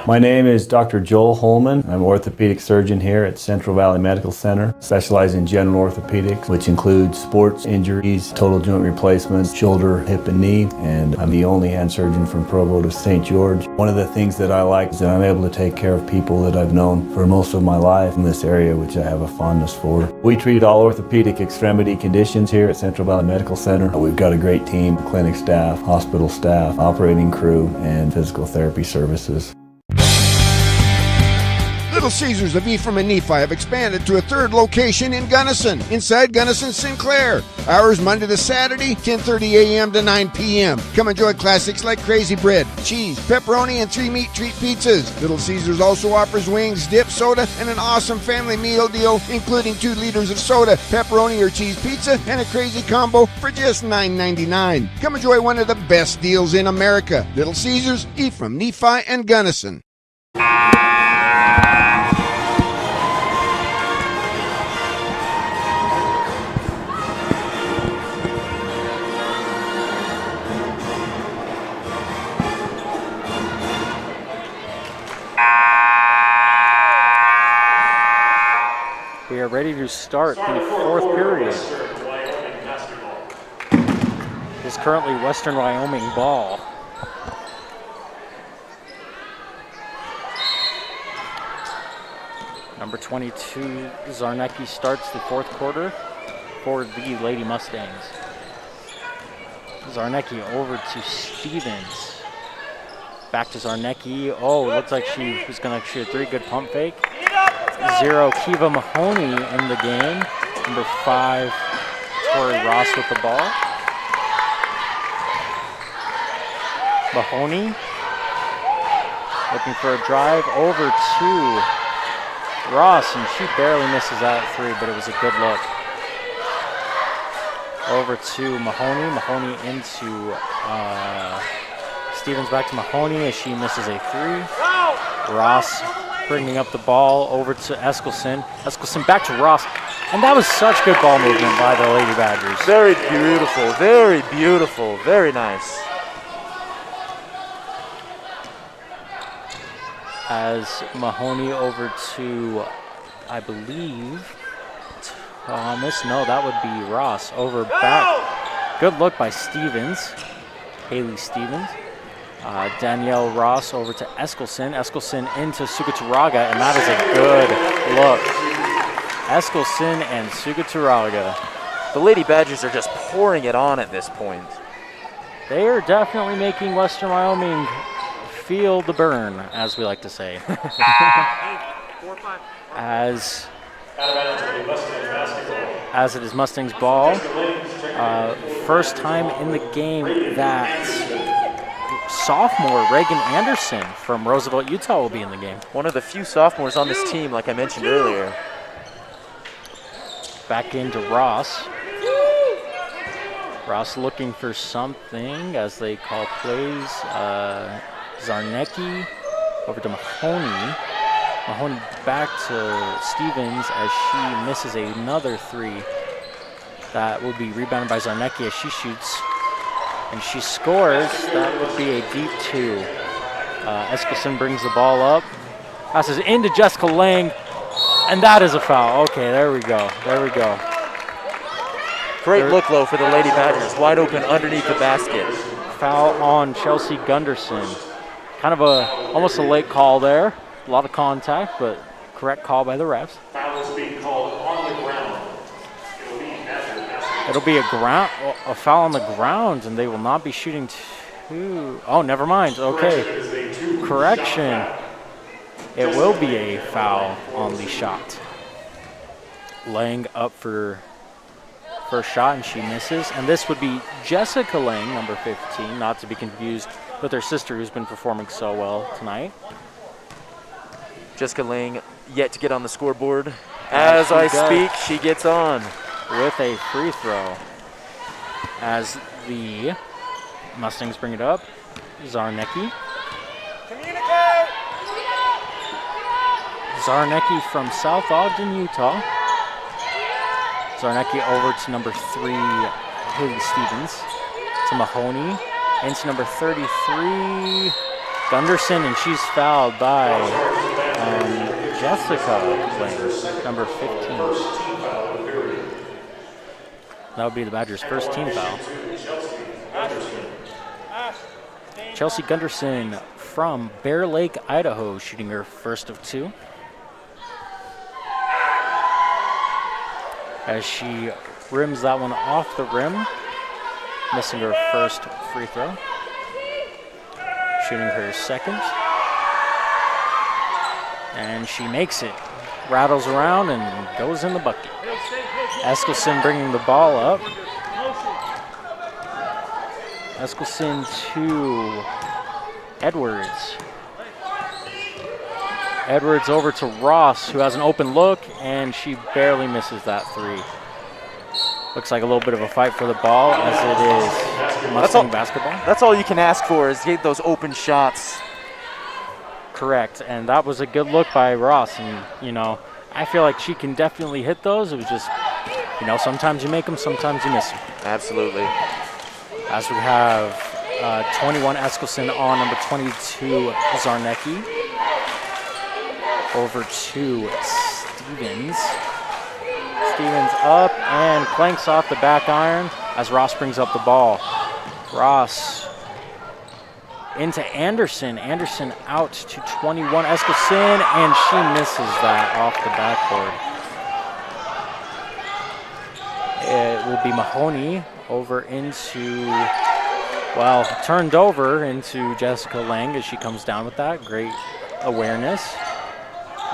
My name is Dr. Joel Holman. I'm an orthopedic surgeon here at Central Valley Medical Center, specializing in general orthopedics, which includes sports injuries, total joint replacements, shoulder, hip, and knee. And I'm the only hand surgeon from Provo to St. George. One of the things that I like is that I'm able to take care of people that I've known for most of my life in this area, which I have a fondness for. We treat all orthopedic extremity conditions here at Central Valley Medical Center. We've got a great team, clinic staff, hospital staff, operating crew, and physical therapy services. Little Caesars of Ephraim and Nephi have expanded to a third location in Gunderson, inside Gunderson Sinclair. Hours Monday to Saturday, 10:30 a.m. to 9 p.m. Come enjoy classics like crazy bread, cheese, pepperoni, and 3 meat treat pizzas. Little Caesars also offers wings, dip, soda, and an awesome family meal deal, including 2 liters of soda, pepperoni or cheese pizza, and a crazy combo for just $9.99. Come enjoy one of the best deals in America. Little Caesars, Ephraim, Nephi, and Gunderson. We are ready to start the fourth period. It's currently Western Wyoming ball. Number 22, Zarnecki starts the fourth quarter for the Lady Mustangs. Zarnecki over to Stevens. Back to Zarnecki. Oh, looks like she was going to shoot a 3. Good pump fake. 0, Kiva Mahoney in the game. Number 5, Tori Ross with the ball. Mahoney looking for a drive over to Ross, and she barely misses that 3, but it was a good look. Over to Mahoney. Mahoney into Stevens, back to Mahoney as she misses a 3. Ross bringing up the ball over to Eskelson. Eskelson back to Ross. And that was such good ball movement by the Lady Badgers. Very beautiful, very beautiful, very nice. As Mahoney over to, I believe, Thomas. No, that would be Ross. Over back. Good look by Stevens. Haley Stevens. Danielle Ross over to Eskelson. Eskelson into Sugaturaga, and that is a good look. Eskelson and Sugaturaga. The Lady Badgers are just pouring it on at this point. They are definitely making Western Wyoming feel the burn, as we like to say. As it is Mustangs ball. First time in the game that sophomore Reagan Anderson from Roosevelt, Utah will be in the game. One of the few sophomores on this team, like I mentioned earlier. Back into Ross. Ross looking for something as they call plays. Zarnecki over to Mahoney. Mahoney back to Stevens as she misses another 3. That would be rebounded by Zarnecki as she shoots. And she scores. That would be a deep 2. Eskelson brings the ball up. Passes into Jessica Lang. And that is a foul. Okay, there we go. There we go. Great look, though, for the Lady Badgers. Wide open underneath the basket. Foul on Chelsea Gunderson. Kind of almost a late call there. A lot of contact, but correct call by the refs. Foul is being called on the ground. It'll be a foul on the ground, and they will not be shooting 2. Oh, never mind. Okay. Correction. It will be a foul on the shot. Lang up for first shot, and she misses. And this would be Jessica Lang, number 15, not to be confused with her sister, who's been performing so well tonight. Jessica Lang yet to get on the scoreboard. As I speak, she gets on. With a free throw. As the Mustangs bring it up, Zarnecki from South Ogden, Utah. Zarnecki over to number 3, Haley Stevens. To Mahoney. Into number 33, Gunderson, and she's fouled by Jessica Lang, number 15. That would be the Badgers' first team foul. Chelsea Gunderson from Bear Lake, Idaho, shooting her first of 2. As she rims that one off the rim, missing her first free throw. Shooting her second. And she makes it. Rattles around and goes in the bucket. Eskelson bringing the ball up. Eskelson to Edwards. Edwards over to Ross, who has an open look, and she barely misses that 3. Looks like a little bit of a fight for the ball, as it is Mustang basketball. That's all you can ask for, is get those open shots. Correct, and that was a good look by Ross, and you know, I feel like she can definitely hit those. It was just, you know, sometimes you make them, sometimes you miss them. Absolutely. As we have 21 Eskelson on number 22 Zarnecki. Over to Stevens. Stevens up and planks off the back iron as Ross brings up the ball. Ross into Anderson. Anderson out to 21 Eskelson, and she misses that off the backboard. It will be Mahoney over into, well, turned over into Jessica Lang as she comes down with that. Great awareness.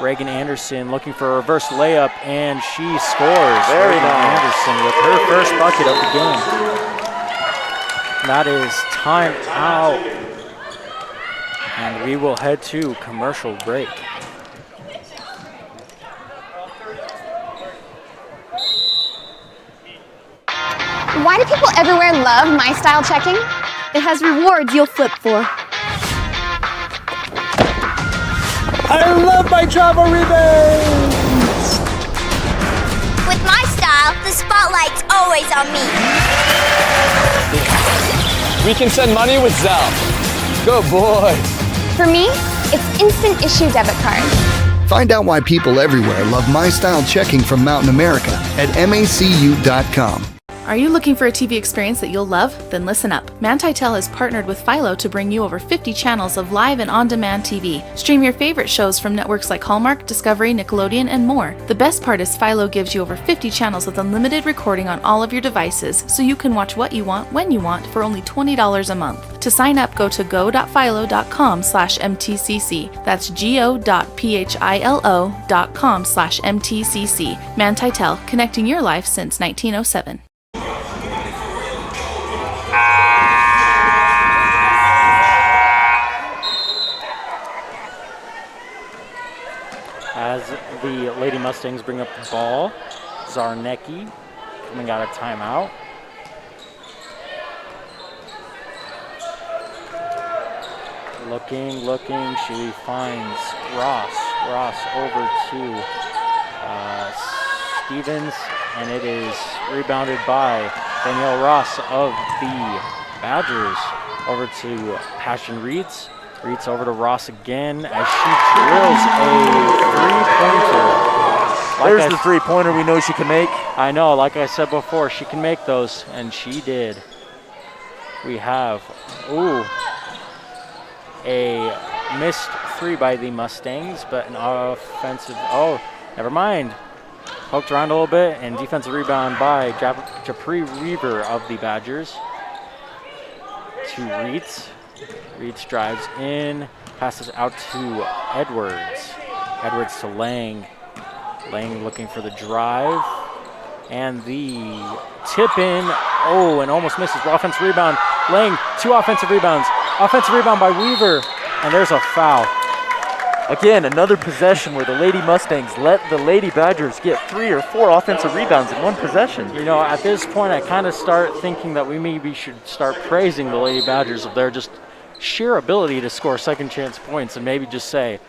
Reagan Anderson looking for a reverse layup, and she scores. Very nice. Anderson with her first bucket of the game. That is time out. And we will head to commercial break. Why do people everywhere love My Style checking? It has rewards you'll flip for. I love my travel rebates! With my style, the spotlight's always on me. We can send money with Zelle. Good boy. For me, it's instant issue debit card. Find out why people everywhere love My Style checking from Mountain America at macu.com. Are you looking for a TV experience that you'll love? Then listen up. Mantitel has partnered with Philo to bring you over 50 channels of live and on-demand TV. Stream your favorite shows from networks like Hallmark, Discovery, Nickelodeon, and more. The best part is Philo gives you over 50 channels with unlimited recording on all of your devices, so you can watch what you want, when you want, for only $20 a month. To sign up, go to go.philo.com/mtcc. That's go.philo.com/mtcc. Mantitel, connecting your life since 1907. As the Lady Mustangs bring up the ball, Zarnecki coming out of timeout. Looking, she finds Ross. Ross over to Stevens, and it is rebounded by Danielle Ross of the Badgers. Over to Passion Reeds. Reeds over to Ross again as she drills a three-pointer. There's the three-pointer we know she can make. I know, like I said before, she can make those, and she did. We have, a missed 3 by the Mustangs, but an offensive, never mind. Poked around a little bit, and defensive rebound by Japri Reaver of the Badgers. To Reeds. Reeds drives in, passes out to Edwards. Edwards to Lang. Lang looking for the drive. And the tip in, and almost misses. Offensive rebound. Lang, 2 offensive rebounds. Offensive rebound by Weaver, and there's a foul. Again, another possession where the Lady Mustangs let the Lady Badgers get 3 or 4 offensive rebounds in one possession. You know, at this point, I kind of start thinking that we maybe should start praising the Lady Badgers of their just sheer ability to score second chance points, and maybe just say,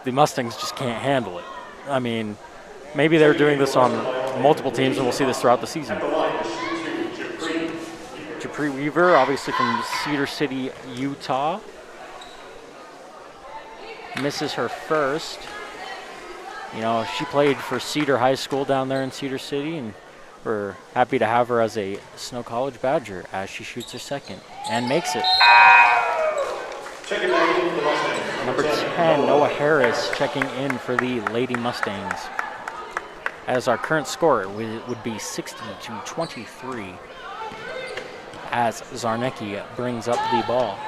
the Mustangs just can't handle it. I mean, maybe they're doing this on multiple teams, and we'll see this throughout the season. Japri Weaver, obviously from Cedar City, Utah. Misses her first. You know, she played for Cedar High School down there in Cedar City, and we're happy to have her as a Snow College Badger as she shoots her second and makes it. Number 10, Noah Harris, checking in for the Lady Mustangs. As our current score would be 60-23 as Zarnecki brings up the ball.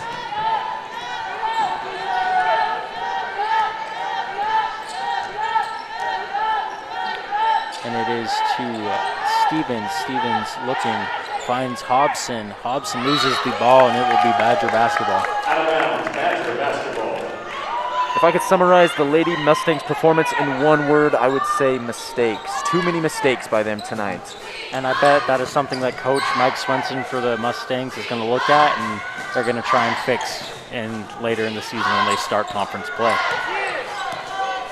And it is to Stevens. Stevens looking, finds Hobson. Hobson loses the ball, and it will be Badger basketball. Out of bounds, Badger basketball. If I could summarize the Lady Mustangs' performance in one word, I would say mistakes. Too many mistakes by them tonight. And I bet that is something that Coach Mike Swenson for the Mustangs is going to look at, and they're going to try and fix later in the season when they start conference play.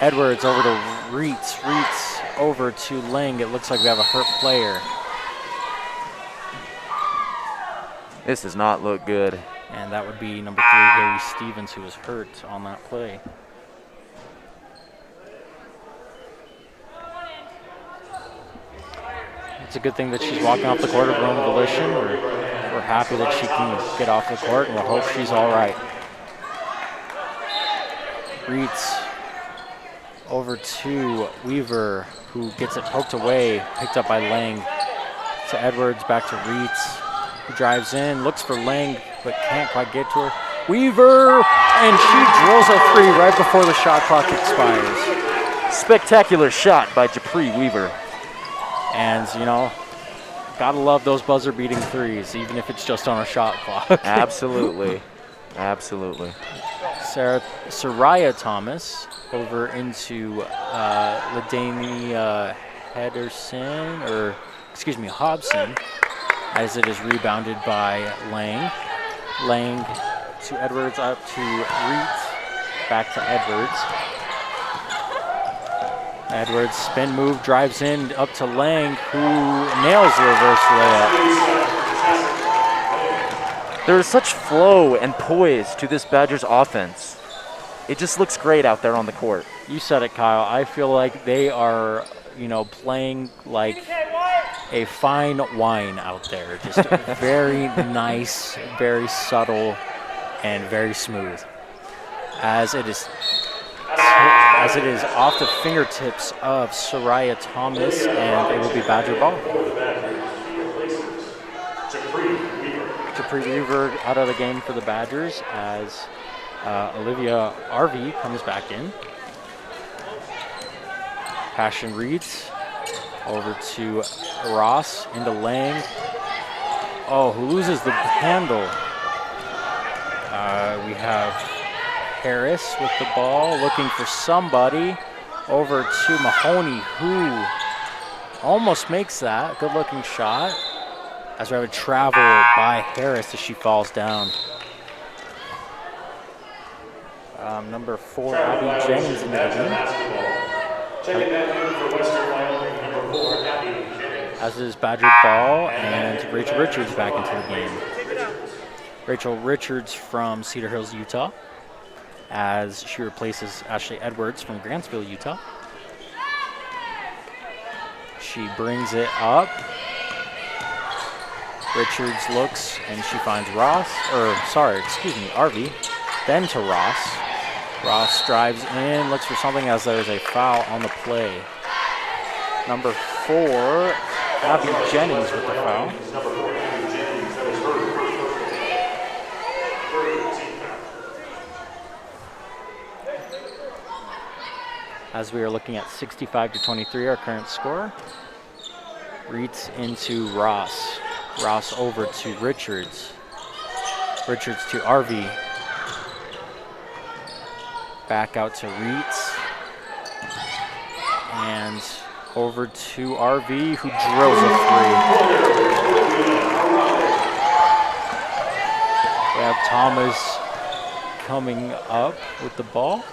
Edwards over to Reitz. Reitz over to Lang. It looks like we have a hurt player. This does not look good. And that would be number 3, Harry Stevens, who was hurt on that play. It's a good thing that she's walking off the court of her own volition. We're happy that she can get off the court, and we'll hope she's all right. Reitz over to Weaver, who gets it poked away, picked up by Lang. To Edwards, back to Reitz, who drives in, looks for Lang, but can't quite get to her. Weaver, and she drills a 3 right before the shot clock expires. Spectacular shot by Japri Weaver. And, you know, gotta love those buzzer-beating 3s, even if it's just on a shot clock. Absolutely. Absolutely. Soraya Thomas over into LaDania Hobson, as it is rebounded by Lang. Lang to Edwards, up to Reitz, back to Edwards. Edwards spin move, drives in, up to Lang, who nails the reverse layup. There is such flow and poise to this Badgers offense. It just looks great out there on the court. You said it, Kyle. I feel like they are, you know, playing like a fine wine out there. Just very nice, very subtle, and very smooth. As it is off the fingertips of Soraya Thomas, and it will be Badger ball. Japri Weaver out of the game for the Badgers as Olivia Arvey comes back in. Passion Reitz over to Ross, into Lang. Oh, who loses the handle? We have Harris with the ball, looking for somebody. Over to Mahoney, who almost makes that. Good looking shot. As we have a travel by Harris as she falls down. Number 4, Abby Jennings in the game. Checking that in for Western Wyoming, number 4, Abby Jennings. As is Badger ball, and Rachel Richards back into the game. Rachel Richards from Cedar Hills, Utah, as she replaces Ashley Edwards from Grantsville, Utah. She brings it up. Richards looks, and she finds Arvey, then to Ross. Ross drives in, looks for something as there's a foul on the play. Number 4, Abby Jennings with the foul. As we are looking at 65-23, our current score. Reitz into Ross. Ross over to Richards. Richards to Arvey. Back out to Reitz. And over to Arvey, who drills a 3. We have Thomas coming up with the ball.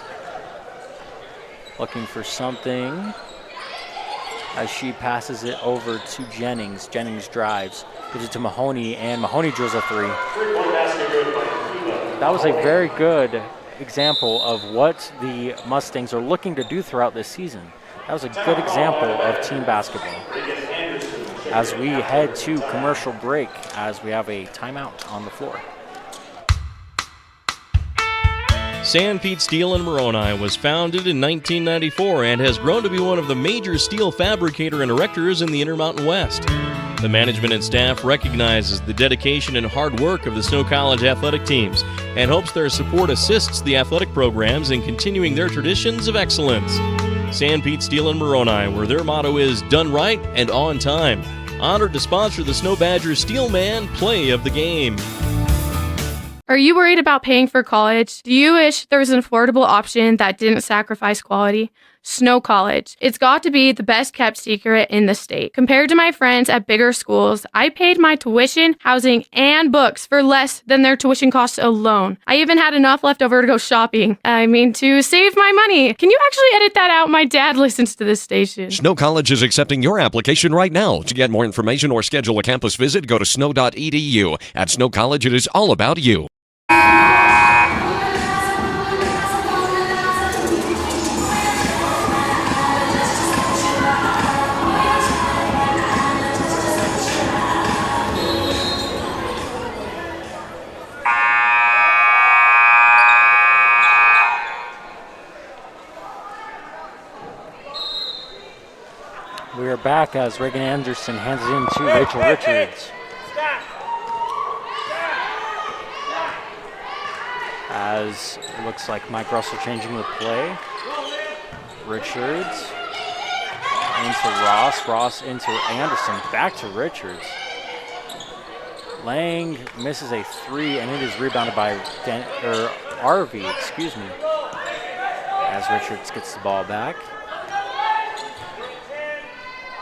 looking for something as she passes it over to Jennings. Jennings drives, gives it to Mahoney, and Mahoney drills a 3. That was a very good example of what the Mustangs are looking to do throughout this season. That was a good example of team basketball. As we head to commercial break, as we have a timeout on the floor. Sanpete Steel in Moroni was founded in 1994 and has grown to be one of the major steel fabricator and erectors in the Intermountain West. The management and staff recognizes the dedication and hard work of the Snow College athletic teams and hopes their support assists the athletic programs in continuing their traditions of excellence. Sanpete Steel in Moroni, where their motto is done right and on time. Honored to sponsor the Snow Badger Steelman Play of the Game. Are you worried about paying for college? Do you wish there was an affordable option that didn't sacrifice quality? Snow College. It's got to be the best kept secret in the state. Compared to my friends at bigger schools, I paid my tuition, housing, and books for less than their tuition costs alone. I even had enough left over to go shopping. To save my money. Can you actually edit that out? My dad listens to this station. Snow College is accepting your application right now. To get more information or schedule a campus visit, go to snow.edu. At Snow College, it is all about you. We are back as Reagan Anderson hands it in to Rachel Richards. As it looks like Mike Russell changing the play. Richards into Ross. Ross into Anderson. Back to Richards. Lang misses a 3, and it is rebounded by Arvey, as Richards gets the ball back.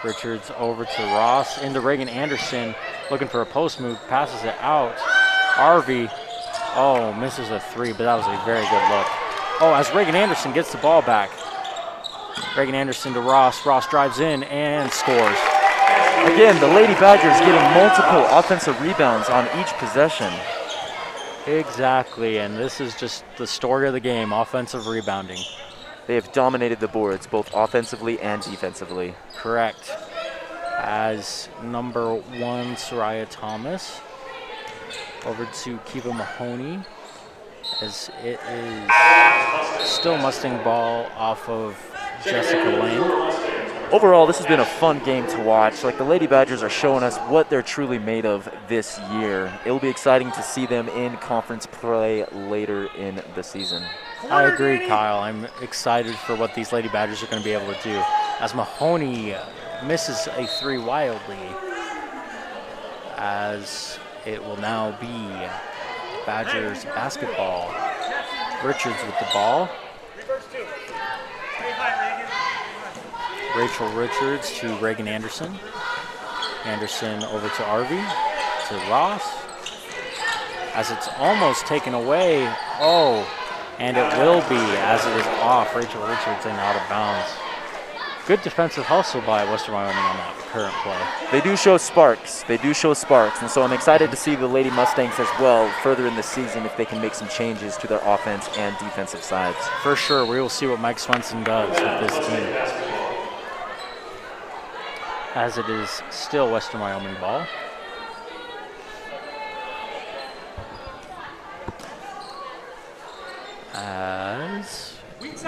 Richards over to Ross, into Reagan Anderson, looking for a post move, passes it out. Arvey, misses a 3, but that was a very good look. As Reagan Anderson gets the ball back. Reagan Anderson to Ross. Ross drives in and scores. Again, the Lady Badgers getting multiple offensive rebounds on each possession. Exactly, and this is just the story of the game, offensive rebounding. They have dominated the boards, both offensively and defensively. Correct. As number 1, Soraya Thomas, over to Kiva Mahoney, as it is still Mustang ball off of Jessica Lang. Overall, this has been a fun game to watch. The Lady Badgers are showing us what they're truly made of this year. It'll be exciting to see them in conference play later in the season. I agree, Kyle. I'm excited for what these Lady Badgers are going to be able to do. As Mahoney misses a 3 wildly, as it will now be Badgers basketball. Richards with the ball. Rachel Richards to Reagan Anderson. Anderson over to Arvey, to Ross. As it's almost taken away. And it will be, as it is off. Rachel Richards and out of bounds. Good defensive hustle by Western Wyoming on that current play. They do show sparks. And so I'm excited to see the Lady Mustangs as well further in the season if they can make some changes to their offense and defensive sides. For sure, we will see what Mike Swenson does with this team. As it is still Western Wyoming ball. As we see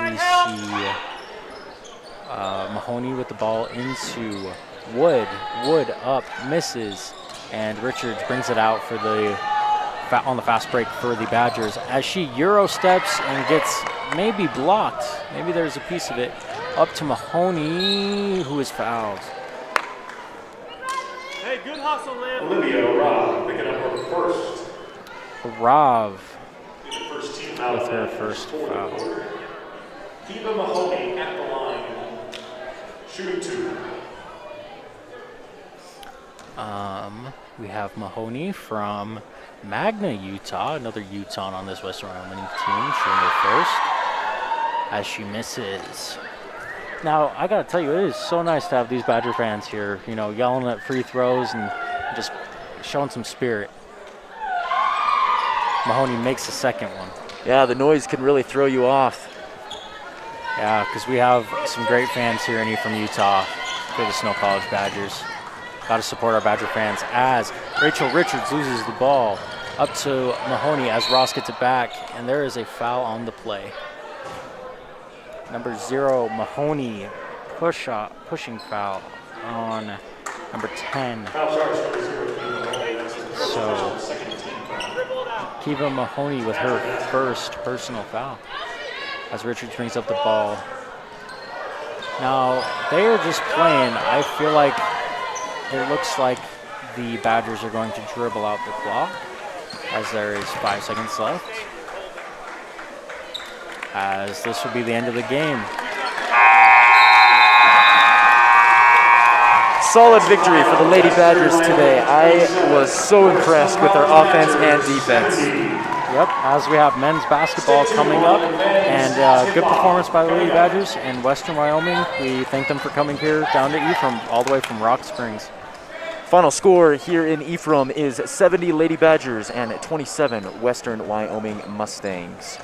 Mahoney with the ball into Wood. Wood up, misses, and Richards brings it out for on the fast break for the Badgers as she Euro steps and gets maybe blocked. Maybe there's a piece of it. Up to Mahoney, who is fouled. Hey, good hustle, man. Olivia Rav picking up her first. Rav with her first foul. Kiva Mahoney at the line, shooting 2. We have Mahoney from Magna, Utah, another Utah on this Western Wyoming team, shooting her first, as she misses. Now, I got to tell you, it is so nice to have these Badger fans here, you know, yelling at free throws and just showing some spirit. Mahoney makes the second one. Yeah, the noise can really throw you off. Yeah, because we have some great fans here in Ephraim, Utah for the Snow College Badgers. Got to support our Badger fans as Rachel Richards loses the ball up to Mahoney as Ross gets it back, and there is a foul on the play. Number 0, Mahoney, pushing foul on number 10. So Kiva Mahoney with her first personal foul as Richards brings up the ball. Now, they are just playing. I feel like it looks like the Badgers are going to dribble out the clock as there is 5 seconds left, as this will be the end of the game. Solid victory for the Lady Badgers today. I was so impressed with their offense and defense. Yep, as we have men's basketball coming up, and good performance by the Lady Badgers in Western Wyoming. We thank them for coming here down to Ephraim, all the way from Rock Springs. Final score here in Ephraim is 70 Lady Badgers and 27 Western Wyoming Mustangs.